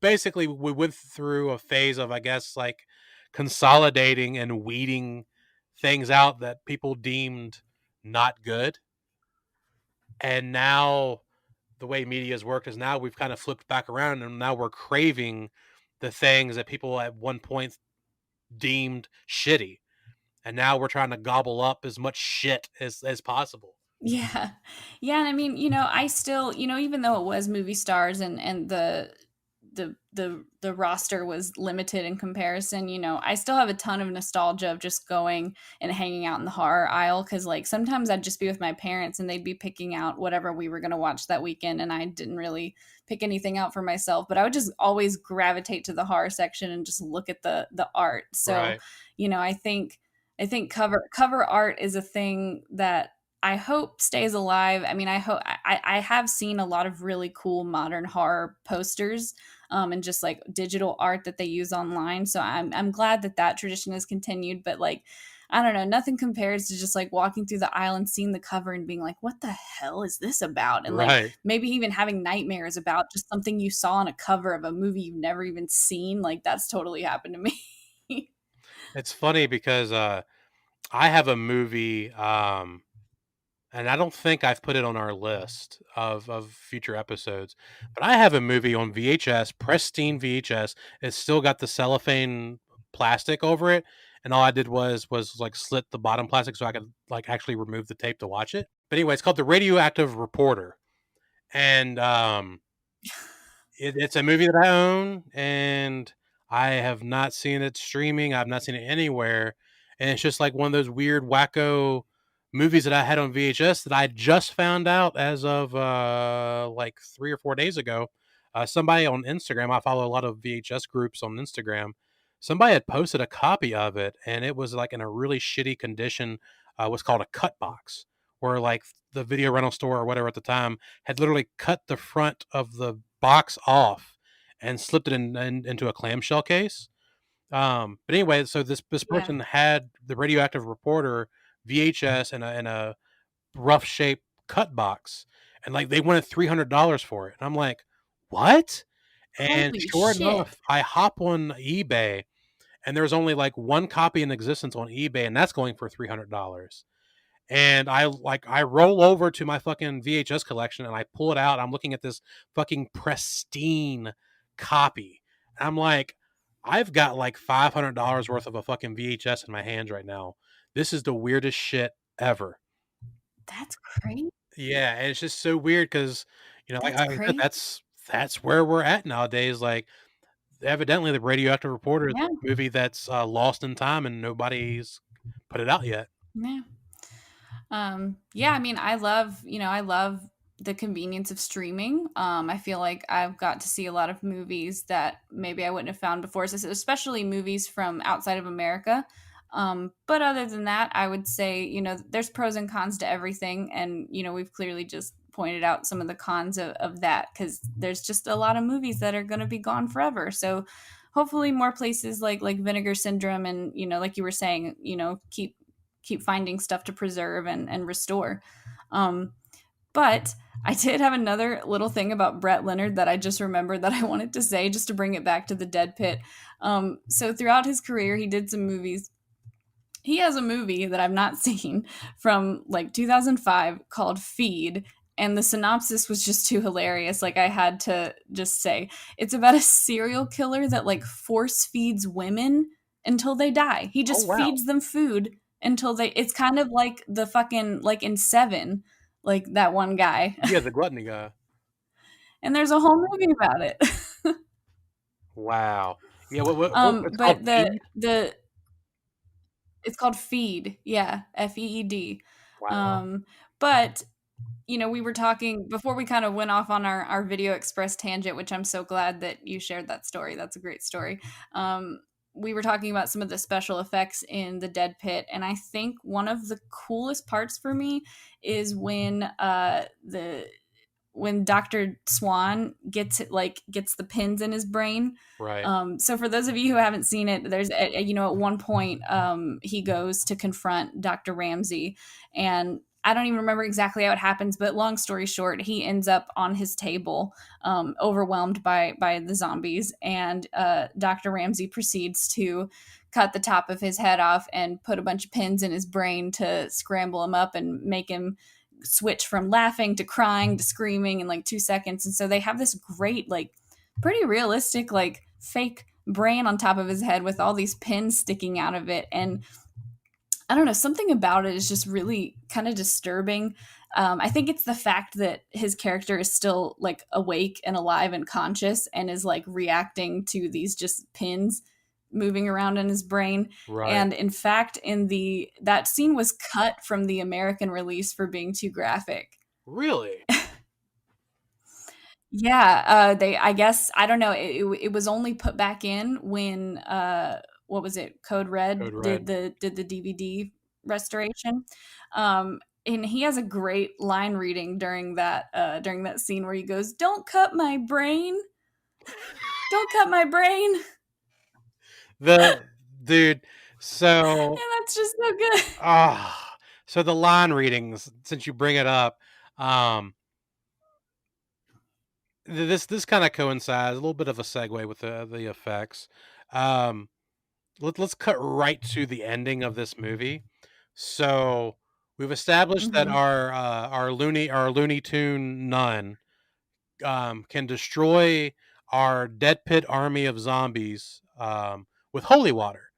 went through a phase of, I guess, like consolidating and weeding things out that people deemed not good. And now the way media has worked is now we've kind of flipped back around, and now we're craving the things that people at one point deemed shitty. And now we're trying to gobble up as much shit as possible. Yeah. Yeah, and I mean, I still, even though it was movie stars and the roster was limited in comparison, I still have a ton of nostalgia of just going and hanging out in the horror aisle, cuz like sometimes I'd just be with my parents and they'd be picking out whatever we were going to watch that weekend, and I didn't really pick anything out for myself, but I would just always gravitate to the horror section and just look at the art. So, Right. I think cover art is a thing that I hope stays alive. I mean, I have seen a lot of really cool modern horror posters, and just like digital art that they use online. So I'm glad that that tradition has continued. But like, I don't know, nothing compares to just like walking through the aisle and seeing the cover and being like, what the hell is this about? And like Right. maybe even having nightmares about just something you saw on a cover of a movie you've never even seen. Like that's totally happened to me. It's funny because I have a movie, and I don't think I've put it on our list of future episodes, but I have a movie on VHS, pristine VHS. It's still got the cellophane plastic over it, and all I did was like slit the bottom plastic so I could like actually remove the tape to watch it. But anyway, it's called The Radioactive Reporter, and it's a movie that I own, and I have not seen it streaming. I've not seen it anywhere, and it's just like one of those weird wacko movies that I had on VHS that I just found out as of like 3 or 4 days ago. Somebody on Instagram, I follow a lot of VHS groups on Instagram. Somebody had posted a copy of it, and it was like in a really shitty condition. What's called a cut box, where like the video rental store or whatever at the time had literally cut the front of the box off and slipped it into a clamshell case. But anyway, so this Yeah, person had the Radioactive Reporter VHS in a rough shape cut box, and like they wanted $300 for it, and I'm like, what? And holy sure shit. enough, I hop on eBay, and there's only like one copy in existence on eBay, and that's going for $300. And I roll over to my fucking VHS collection and I pull it out. I'm looking at this fucking pristine copy. And I'm like, I've got like $500 worth of a fucking VHS in my hands right now. This is the weirdest shit ever. That's crazy. Yeah, and it's just so weird because like That's I said, crazy. that's where we're at nowadays. Like, evidently, the Radioactive Reporter is Yeah. a movie that's lost in time, and nobody's put it out yet. Yeah. Yeah, I mean, I love the convenience of streaming. I feel like I've got to see a lot of movies that maybe I wouldn't have found before, especially movies from outside of America. But other than that, I would say, there's pros and cons to everything. And, we've clearly just pointed out some of the cons of that, because there's just a lot of movies that are going to be gone forever. So hopefully more places like Vinegar Syndrome and, like you were saying, keep finding stuff to preserve and restore. Um, But I did have another little thing about Brett Leonard that I just remembered that I wanted to say just to bring it back to the Dead Pit. So throughout his career, he did some movies. He has a movie that I've not seen from like 2005 called Feed, and the synopsis was just too hilarious. Like I had to just say, it's about a serial killer that like force feeds women until they die. He Oh just wow. feeds them food until they. It's kind of like the fucking like in Seven, like that one guy. Yeah, the gluttony guy. And there's a whole movie about it. Wow. Yeah, what it's called But the feed? the it's called Feed. Yeah, FEED. Wow. Um, but we were talking before we kind of went off on our Video Express tangent, which I'm so glad that you shared that story. That's a great story. We were talking about some of the special effects in the Dead Pit, and I think one of the coolest parts for me is the when Dr. Swan gets the pins in his brain. Right. So for those of you who haven't seen it, there's at one point he goes to confront Dr. Ramsey, and I don't even remember exactly how it happens, but long story short, he ends up on his table, overwhelmed by the zombies, and Dr. Ramsey proceeds to cut the top of his head off and put a bunch of pins in his brain to scramble him up and make him switch from laughing to crying to screaming in like 2 seconds. And so they have this great, like, pretty realistic, like, fake brain on top of his head with all these pins sticking out of it. And I don't know, something about it is just really kind of disturbing. I think it's the fact that his character is still like awake and alive and conscious and is like reacting to these just pins moving around in his brain. Right. And in fact, that scene was cut from the American release for being too graphic. Really? Yeah, they. I guess I don't know. It was only put back in when what was it? Code Red Code Red. did the DVD restoration. And he has a great line reading during that scene where he goes, "Don't cut my brain, don't cut my brain," and The dude, so that's just so good. so the line readings, since you bring it up, um this kind of coincides a little bit of a segue with the effects. Um let's cut right to the ending of this movie. So we've established that Hmm. our Looney Tune nun can destroy our dead pit army of zombies with holy water.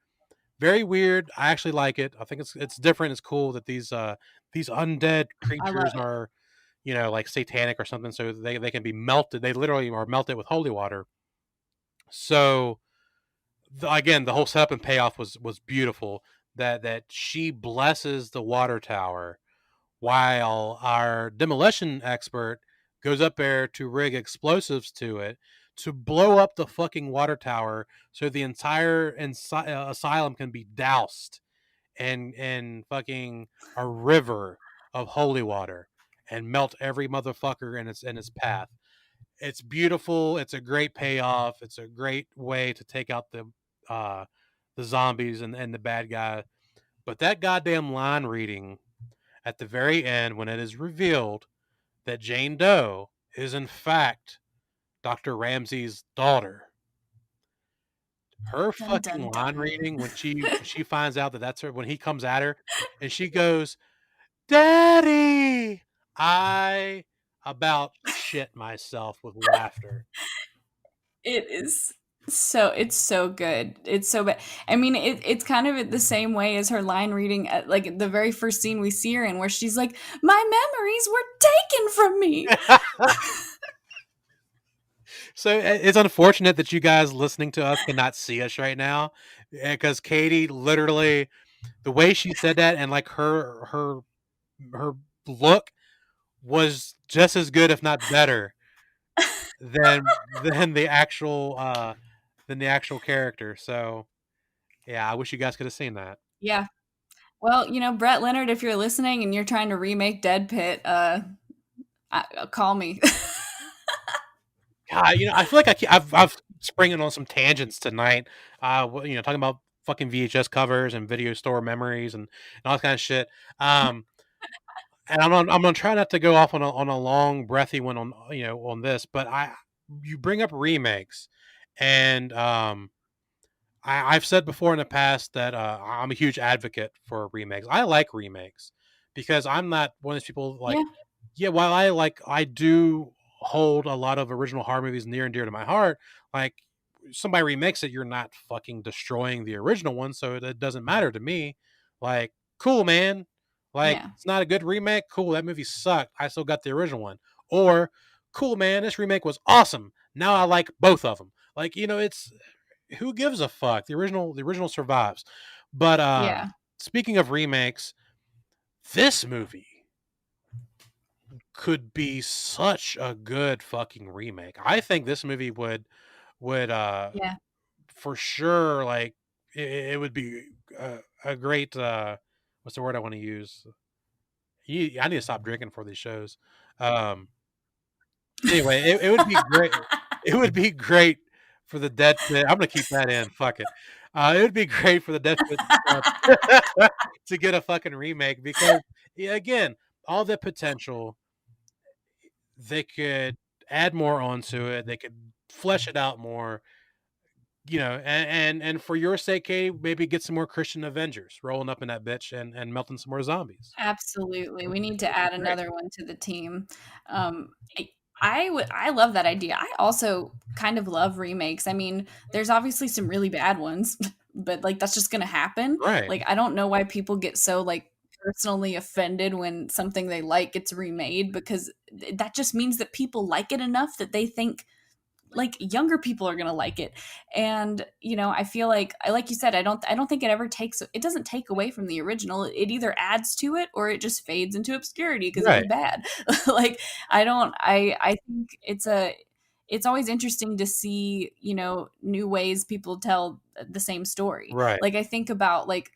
Very weird. I actually like it. I think it's different. It's cool that these undead I love creatures it. are, like satanic or something, so they can be melted. They literally are melted with holy water. So again, the whole setup and payoff was beautiful. That she blesses the water tower while our demolition expert goes up there to rig explosives to it to blow up the fucking water tower so the entire asylum can be doused in fucking a river of holy water and melt every motherfucker in its path. It's beautiful. It's a great payoff. It's a great way to take out uh, the zombies and the bad guy. But that goddamn line reading at the very end, when it is revealed that Jane Doe is in fact Dr. Ramsey's daughter, her Dun fucking dun line dun. reading when she finds out that that's her, when he comes at her and she goes, "Daddy," I about shit myself with laughter. It's so good. It's so bad. I mean, it's kind of the same way as her line reading at like the very first scene we see her in, where she's like, "My memories were taken from me." So it's unfortunate that you guys listening to us cannot see us right now, because Katie literally, the way she said that and like her look was just as good, if not better, than the actual character. So yeah, I wish you guys could have seen that. Yeah. Well, Brett Leonard, if you're listening and you're trying to remake Dead Pit, call me. God, I feel like I've springing on some tangents tonight. Talking about fucking VHS covers and video store memories and all that kind of shit. Um, and I'm gonna try not to go off on a long breathy one on on this, but I you bring up remakes, and I've said before in the past that I'm a huge advocate for remakes. I like remakes because I'm not one of those people like Yeah, yeah, while I do hold a lot of original horror movies near and dear to my heart, like somebody remakes it, you're not fucking destroying the original one, so it doesn't matter to me. Like, cool, man. Like, yeah, it's not a good remake. Cool, that movie sucked. I still got the original one. Or, cool, man, this remake was awesome. Now I like both of them. Like, it's who gives a fuck? The original survives. But yeah, speaking of remakes, this movie could be such a good fucking remake. I think this movie would yeah. for sure like it would be a great what's the word I want to use? I need to stop drinking for these shows. Um anyway, it would be great. It would be great for the Dead Pit. I'm gonna keep that in. Fuck it. It would be great for the Dead Pit to get a fucking remake because yeah, again, all the potential they could add more onto it. They could flesh it out more, and for your sake, Katie, maybe get some more Christian Avengers rolling up in that bitch and melting some more zombies. Absolutely. We need It'd to be add great. another one to the team. Um, I love that idea. I also kind of love remakes. I mean, there's obviously some really bad ones, but like that's just gonna happen. Right, Like I don't know why people get so like personally offended when something they like gets remade because that just means that people like it enough that they think like younger people are going to like it. And I feel like I like you said, I don't think it doesn't take away from the original. It either adds to it or it just fades into obscurity because it was right, bad. Like I think it's always interesting to see new ways people tell the same story. right, Like I think about like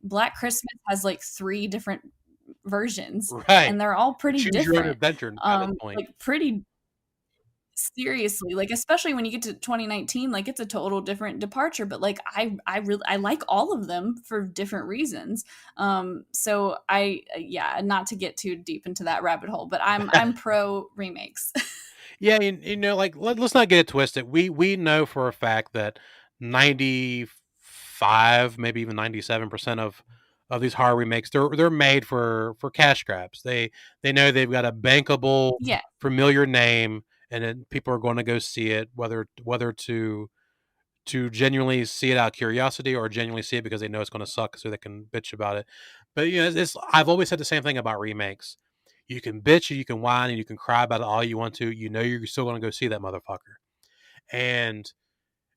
Black Christmas has like three different versions right. and they're all pretty Choose your own different. adventure at this point. Like pretty seriously, like, especially when you get to 2019, like, it's a total different departure, but, like, I really I like all of them for different reasons. So yeah, not to get too deep into that rabbit hole, but I'm pro remakes. Yeah, like let's not get it twisted. We know for a fact that 95, maybe even 97% of these horror remakes they're made for cash grabs. They know they've got a bankable, Yeah. familiar name, and then people are going to go see it, whether to genuinely see it out of curiosity or genuinely see it because they know it's going to suck, so they can bitch about it. But I've always said the same thing about remakes. You can bitch, and you can whine, and you can cry about it all you want to. You know you're still going to go see that motherfucker. And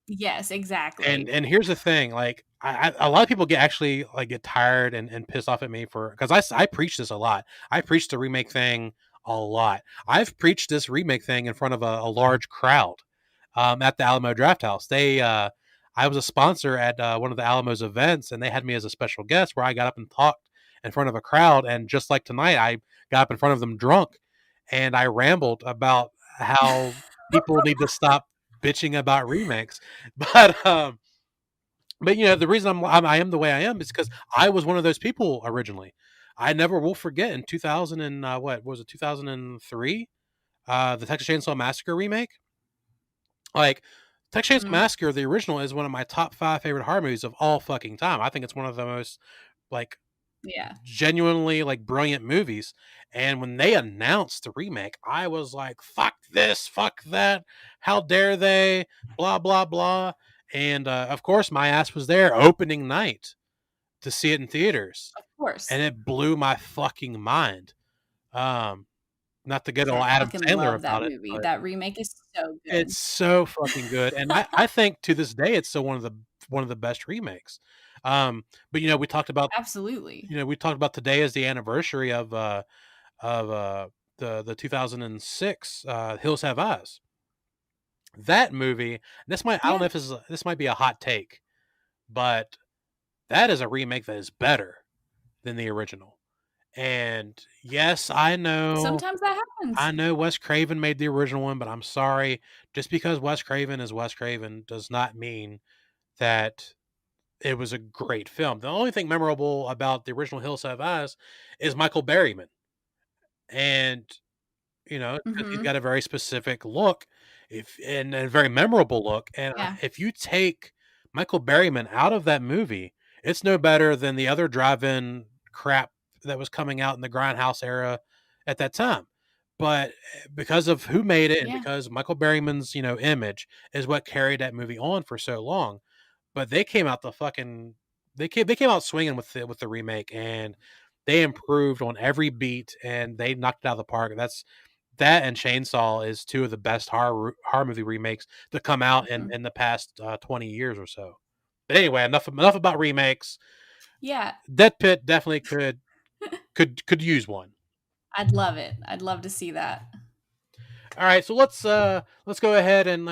Yes, and exactly. and here's the thing, like a lot of people get tired and pissed off at me for because I preach this a lot. I preach the remake thing a lot. I've preached this remake thing in front of a large crowd at the Alamo Draft House. I was a sponsor at one of the Alamo's events, and they had me as a special guest where I got up and talked in front of a crowd. And just like tonight, I got up in front of them drunk, and I rambled about how people need to stop bitching about remakes. But the reason I am the way I am is because I was one of those people originally. I never will forget in 2000 and what was it 2003, the Texas Chainsaw Massacre remake. Like Texas Chainsaw Mhm. Massacre, the original, is one of my top 5 favorite horror movies of all fucking time. I think it's one of the most like Yeah. genuinely like brilliant movies. And when they announced the remake, I was like, "Fuck this, fuck that, how dare they?" Blah blah blah. And of course, my ass was there opening night to see it in theaters, Of course. and it blew my fucking mind. Um, Not to get all I Adam fucking Sandler love that about it, movie. but That remake is so good. it's so fucking good, and I think to this day it's still one of the best remakes. But Absolutely. we talked about today as the anniversary of the 2006 Hills Have Eyes. That movie, I don't Yeah. know if this might be a hot take, but that is a remake that is better than the original. And yes, Sometimes that I happens. know Wes Craven made the original one, but I'm sorry. Just because Wes Craven is Wes Craven does not mean that it was a great film. The only thing memorable about the original Hills Have Eyes is Michael Berryman. and because he's Mhm. got a very specific look, if and a very memorable look, and Yeah. if you take Michael Berryman out of that movie, it's no better than the other drive-in crap that was coming out in the Grindhouse era at that time. But because of who made it and Yeah. because Michael Berryman's, image is what carried that movie on for so long. But they came out the fucking they came out swinging with the remake, and they improved on every beat and they knocked it out of the park. That and Chainsaw is two of the best horror movie remakes to come out in Mhm. the past 20 years or so. But anyway, enough about remakes. Yeah. Dead Pit definitely could use one. I'd love it. I'd love to see that. All right, so let's go ahead and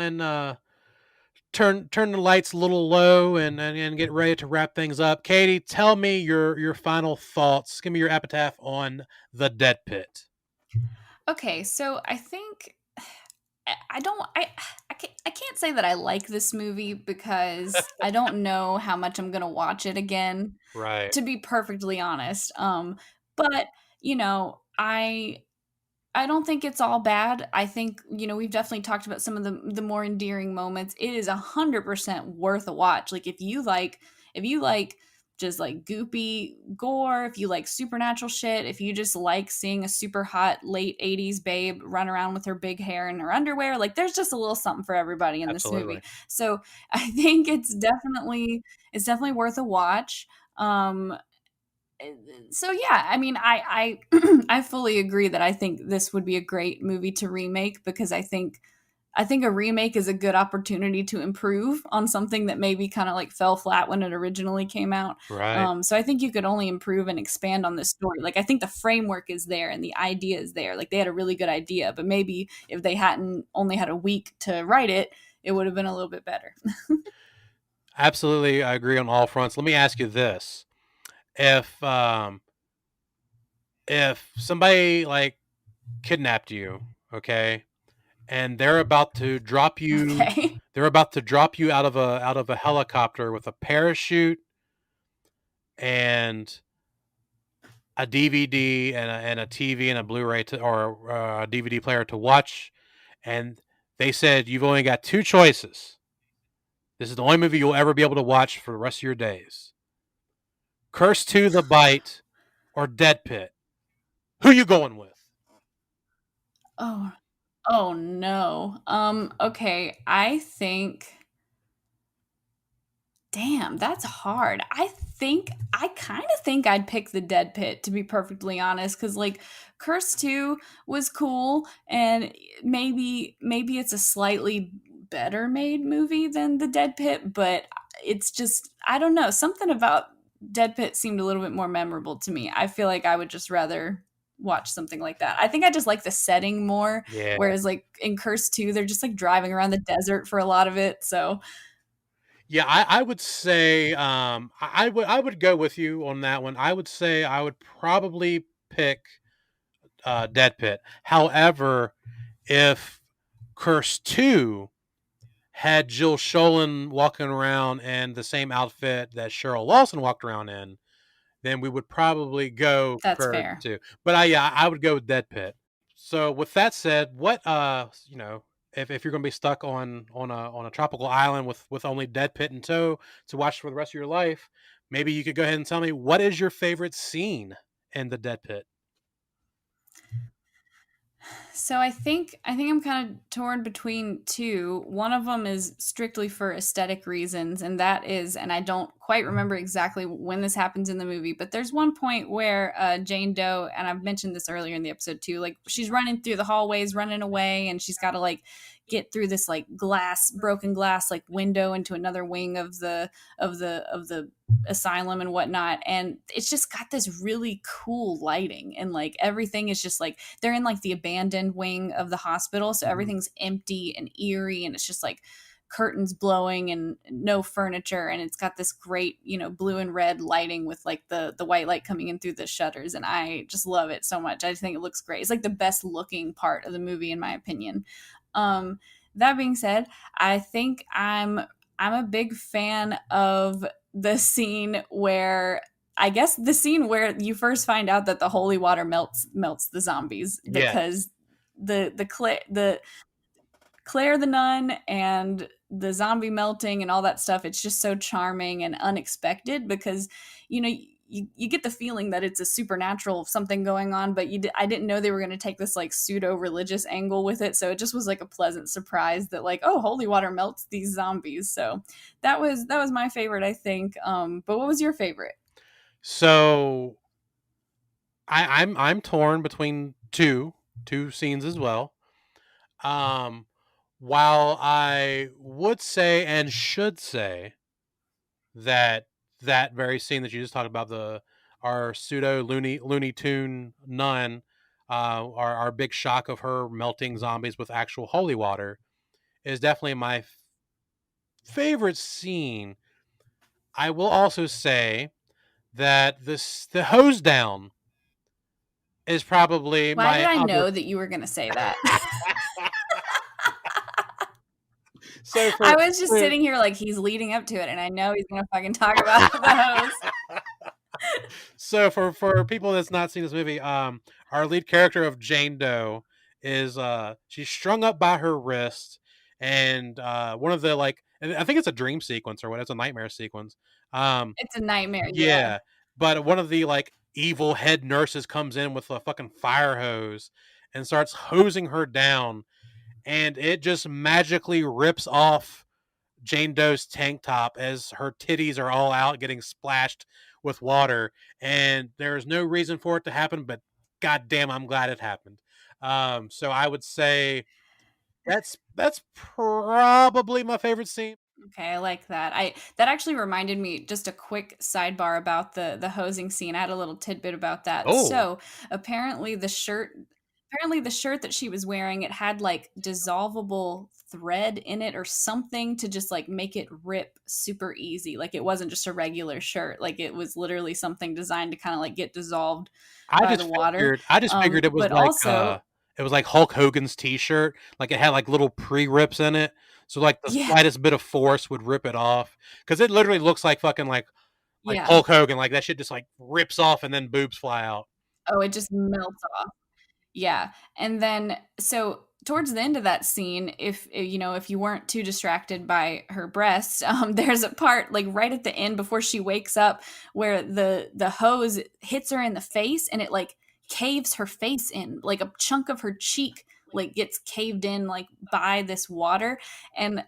turn the lights a little low and get ready to wrap things up. Katie, tell me your final thoughts. Give me your epitaph on the Dead Pit. Okay, so I think I don't I can't say that I like this movie because I don't know how much I'm gonna watch it again, Right, to be perfectly honest. But you know, I don't think it's all bad. I think, we've definitely talked about some of the more endearing moments. It is 100% worth a watch. Like if you like just like goopy gore, if you like supernatural shit, if you just like seeing a super hot late 80s babe run around with her big hair and her underwear, like there's just a little something for everybody in this movie. absolutely. So, I think it's definitely worth a watch. Um so yeah, I mean, I I fully agree that I think this would be a great movie to remake because I think a remake is a good opportunity to improve on something that maybe kind of like fell flat when it originally came out. Right. So I think you could only improve and expand on this story. Like I think the framework is there and the idea is there. Like they had a really good idea, but maybe if they hadn't only had a week to write it, it would have been a little bit better. Absolutely, I agree on all fronts. Let me ask you this: if if somebody like kidnapped you, okay, and Okay. they're about to drop you out of a helicopter with a parachute and a DVD and a TV and a Blu-ray or a DVD player to watch, and they said you've only got two choices. This is the only movie you'll ever be able to watch for the rest of your days: Curse to the Bite or Dead Pit. Who you going with? Oh, oh no. Okay, I think damn, that's hard. I kind of think I'd pick the Dead Pit to be perfectly honest cuz like Curse 2 was cool and maybe it's a slightly better made movie than the Dead Pit, but it's just I don't know, something about Dead Pit seemed a little bit more memorable to me. I feel like I would just rather watch something like that. I think I just like the setting more, Yeah, whereas like in Curse 2 they're just like driving around the desert for a lot of it. So, yeah. I would say I would go with you on that one. I would say I would probably pick Dead Pit. However, if Curse Two had Jill Scholen walking around in the same outfit that Cheryl Lawson walked around in, then we would probably go that's Curse fair. Two. But I would go with Dead Pit. So with that said, what if you're going to be stuck on a tropical island with only Dead Pit in tow to watch for the rest of your life, maybe you could go ahead and tell me what is your favorite scene in the Dead Pit. So I think I'm kind of torn between two. One of them is strictly for aesthetic reasons, and that is, and I don't quite remember exactly when this happens in the movie, but there's one point where Jane Doe, and I've mentioned this earlier in the episode too, like she's running through the hallways, running away, and she's got to like get through this like broken glass, like window into another wing of the asylum and whatnot, and it's just got this really cool lighting, and like everything is just like they're in like the abandoned wing of the hospital, so Mhm. everything's empty and eerie, and it's just like curtains blowing and no furniture, and it's got this great blue and red lighting with like the white light coming in through the shutters, and I just love it so much. I just think it looks great. It's like the best looking part of the movie in my opinion. um that being said, I think I'm a big fan of the scene where I guess the scene where you first find out that the holy water melts the zombies, Yeah. because the Claire the nun and the zombie melting and all that stuff, it's just so charming and unexpected, because you know you get the feeling that it's a supernatural something going on, but I didn't know they were going to take this like pseudo religious angle with it, so it just was like a pleasant surprise that like, oh, holy water melts these zombies. So that was my favorite, I think. But what was your favorite? So I'm torn between two scenes as well. Um, while I would say and should say that that very scene that you just talked about, the our pseudo Looney Tune nun, our big shock of her melting zombies with actual holy water, is definitely my favorite scene. I will also say that the hose down is probably Why did my I other. know that you were going to say that? So I was just sitting here like, he's leading up to it, and I know he's going to fucking talk about the hose. so for people that's not seen this movie, our lead character of Jane Doe is she's strung up by her wrist, and one of the like, and I think it's a dream sequence or what, it's a nightmare sequence. Um, It's a nightmare, yeah. yeah, but one of the like evil head nurses comes in with a fucking fire hose and starts hosing her down, and it just magically rips off Jane Doe's tank top as her titties are all out getting splashed with water, and there's no reason for it to happen, but goddamn, I'm glad it happened. So I would say that's probably my favorite scene. Okay, I like that. I That actually reminded me, just a quick sidebar about the hosing scene. I had a little tidbit about that. Oh, So, apparently the shirt that she was wearing, it had like dissolvable thread in it or something to just like make it rip super easy. Like it wasn't just a regular shirt. Like it was literally something designed to kind of like get dissolved by the water. I just figured But also, it was like Hulk Hogan's t-shirt, like it had like little pre-rips in it. So like the yeah, slightest bit of force would rip it off, cuz it literally looks like fucking like yeah. Hulk Hogan, like that shit just like rips off and then boobs fly out. Oh, it just melts off. Yeah, and then so towards the end of that scene, if you weren't too distracted by her breasts, there's a part like right at the end before she wakes up where the hose hits her in the face, and it like caves her face in, like a chunk of her cheek like gets caved in like by this water. And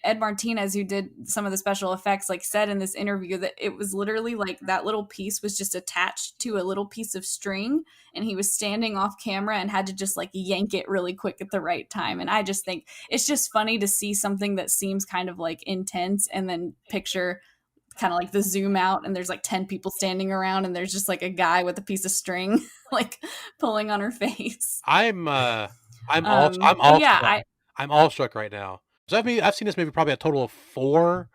Ed Martinez, who did some of the special effects, like said in this interview that it was literally like that little piece was just attached to a little piece of string, and he was standing off camera and had to just like yank it really quick at the right time. And I just think it's just funny to see something that seems kind of like intense, and then picture kind of like the zoom out, and there's like 10 people standing around, and there's just like a guy with a piece of string like pulling on her face. I'm I'm But all yeah, struck. I'm all struck right now. So I've seen this movie probably a total of 4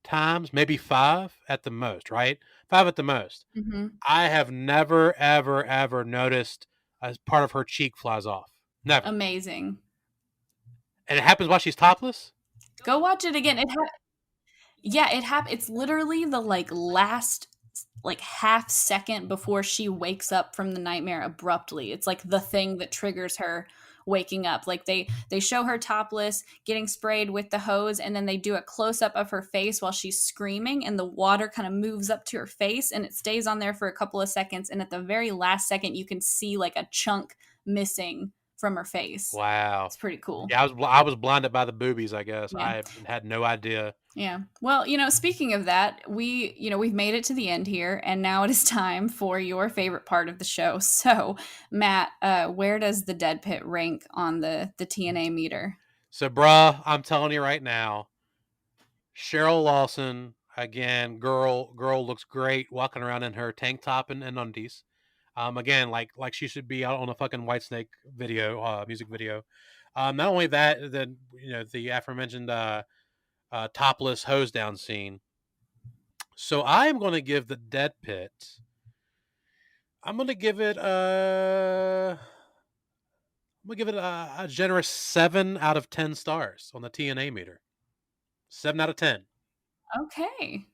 times, maybe 5 at the most, right? 5 at the most. mhm. I have never ever ever noticed as part of her cheek flies off. Never. Amazing. And it happens while she's topless? Go watch it again. Yeah, it's literally the like last like half second before she wakes up from the nightmare abruptly. It's like the thing that triggers her waking up. Like they show her topless getting sprayed with the hose, and then they do a close up of her face while she's screaming, and the water kind of moves up to her face, and it stays on there for a couple of seconds, and at the very last second you can see like a chunk missing from her face. Wow. It's pretty cool. Yeah, I was blinded by the boobies, I guess. Yeah. I had no idea. Yeah. Well, speaking of that, we've made it to the end here, and now it is time for your favorite part of the show. So, Matt, where does the Dead Pit rank on the TNA meter? So, bruh, I'm telling you right now, Cheryl Lawson again. Girl looks great walking around in her tank top and undies. Again, like she should be out on a fucking Whitesnake video, music video. Not only that, then the aforementioned topless hose down scene. So I am going to give the Dead Pit. I'm going to give it a generous 7 out of 10 stars on the TNA meter. 7 out of 10. Okay.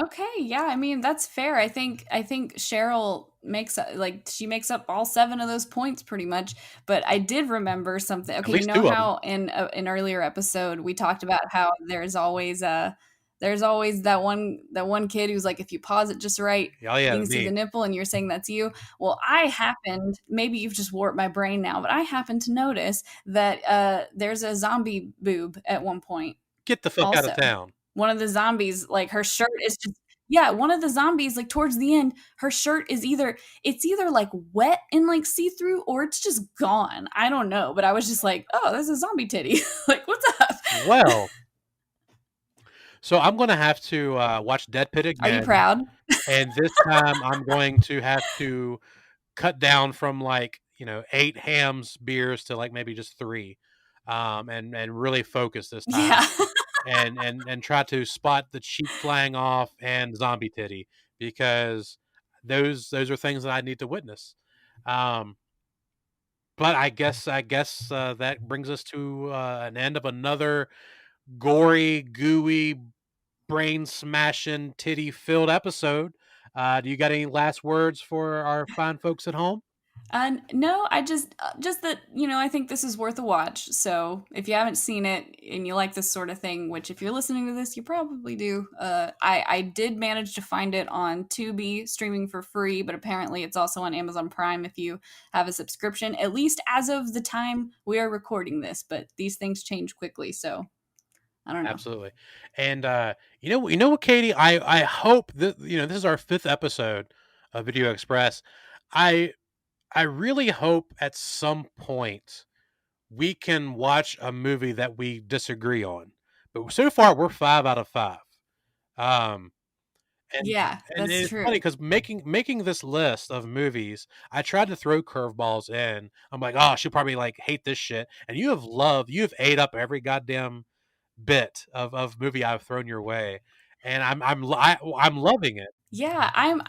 Okay, yeah, I mean, that's fair. I think Cheryl makes like she makes up all 7 of those points pretty much, but I did remember something. At Okay, you least know two of them. how in an earlier episode we talked about how there's always that one kid who's like if you pause it just right, Oh yeah, you can see the me. nipple and you're saying that's you. Well, I happened, maybe you've just warped my brain now, but I happened to notice that there's a zombie boob at one point Get the fuck out of also. town. One of the zombies, like, her shirt is just yeah, one of the zombies, like, towards the end, her shirt is either, like, wet and, like, see-through or it's just gone. I don't know, but I was just like, "Oh, there's a zombie titty." Like, "What's up?" Well, so I'm gonna have to watch Dead Pit Are you again, proud? and this time I'm going to have to cut down from like 8 hams beers to like maybe just 3, and really focus this time, Yeah. and try to spot the cheek flying off and zombie titty, because those are things that I need to witness. Um, but I guess that brings us to an end of another gory, gooey, brain smashing, titty filled episode. Do you got any last words for our fine folks at home? And no, I just that, I think this is worth a watch. So if you haven't seen it and you like this sort of thing, which if you're listening to this, you probably do. I did manage to find it on Tubi streaming for free, but apparently it's also on Amazon Prime if you have a subscription. At least as of the time we are recording this, but these things change quickly, so I don't know. Absolutely. And you know what, Katie? I hope that this is our 5th episode of Video Express. I I really hope at some point we can watch a movie that we disagree on. But so far we're 5 out of 5. Um and Yeah, and that's it's funny true. because making this list of movies, I tried to throw curveballs in. I'm like, oh, she'll probably like hate this shit. And you have ate up every goddamn bit of movie I've thrown your way, and I'm loving it. Yeah, I'm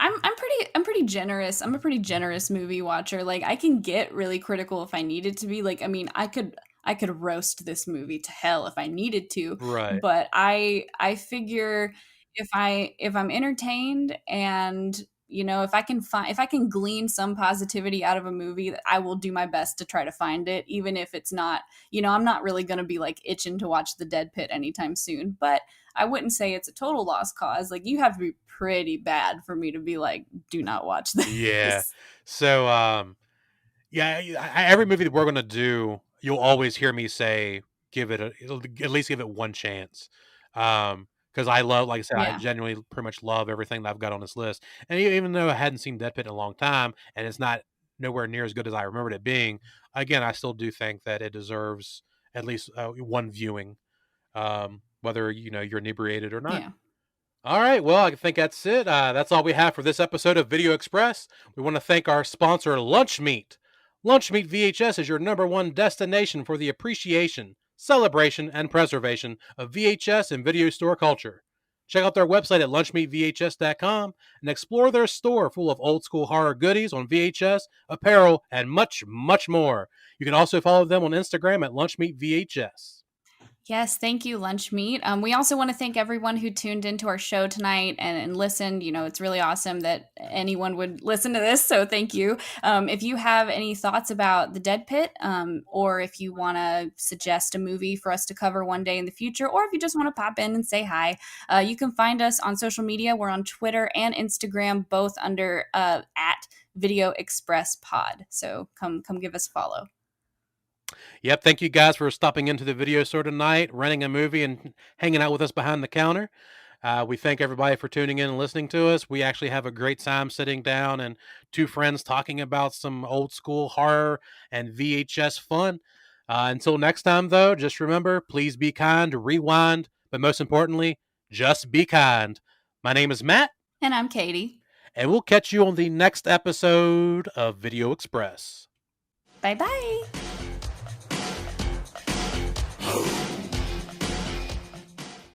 pretty generous. I'm a pretty generous movie watcher. Like I can get really critical if I needed to be. Like I mean, I could roast this movie to hell if I needed to, Right. but I figure if I'm entertained and if I can glean some positivity out of a movie, that I will do my best to try to find it, even if it's not, I'm not really going to be like itching to watch The Dead Pit anytime soon, but I wouldn't say it's a total lost cause. Like you have to be pretty bad for me to be like, do not watch Yeah. this. So, yeah, every movie that we're gonna do, you'll always hear me say, at least give it one chance. Because I love, like I said, I Yeah. genuinely pretty much love everything that I've got on this list. And even though I hadn't seen Dead Pit in a long time, and it's not nowhere near as good as I remembered it being, again, I still do think that it deserves at least one viewing, whether you're inebriated or not. Yeah. All right. Well, I think that's it. That's all we have for this episode of Video Express. We want to thank our sponsor, Lunch Meat. Lunch Meat VHS is your #1 destination for the appreciation, celebration, and preservation of VHS and video store culture. Check out their website at lunchmeatvhs.com and explore their store full of old school horror goodies on VHS, apparel, and much, much more. You can also follow them on Instagram at lunchmeatvhs. Yes, thank you, Lunch Meat. We also want to thank everyone who tuned into our show tonight and listened. It's really awesome that anyone would listen to this, so thank you. If you have any thoughts about The Dead Pit, or if you want to suggest a movie for us to cover one day in the future, or if you just want to pop in and say hi, you can find us on social media. We're on Twitter and Instagram, both under at Video Express Pod. So come give us a follow. Yep. Thank you guys for stopping into the video store tonight, renting a movie, and hanging out with us behind the counter. We thank everybody for tuning in and listening to us. We actually have a great time sitting down and two friends talking about some old school horror and VHS fun. Until next time, though, just remember, please be kind, rewind, but most importantly, just be kind. My name is Matt, And I'm Katie. and we'll catch you on the next episode of Video Express. Bye bye.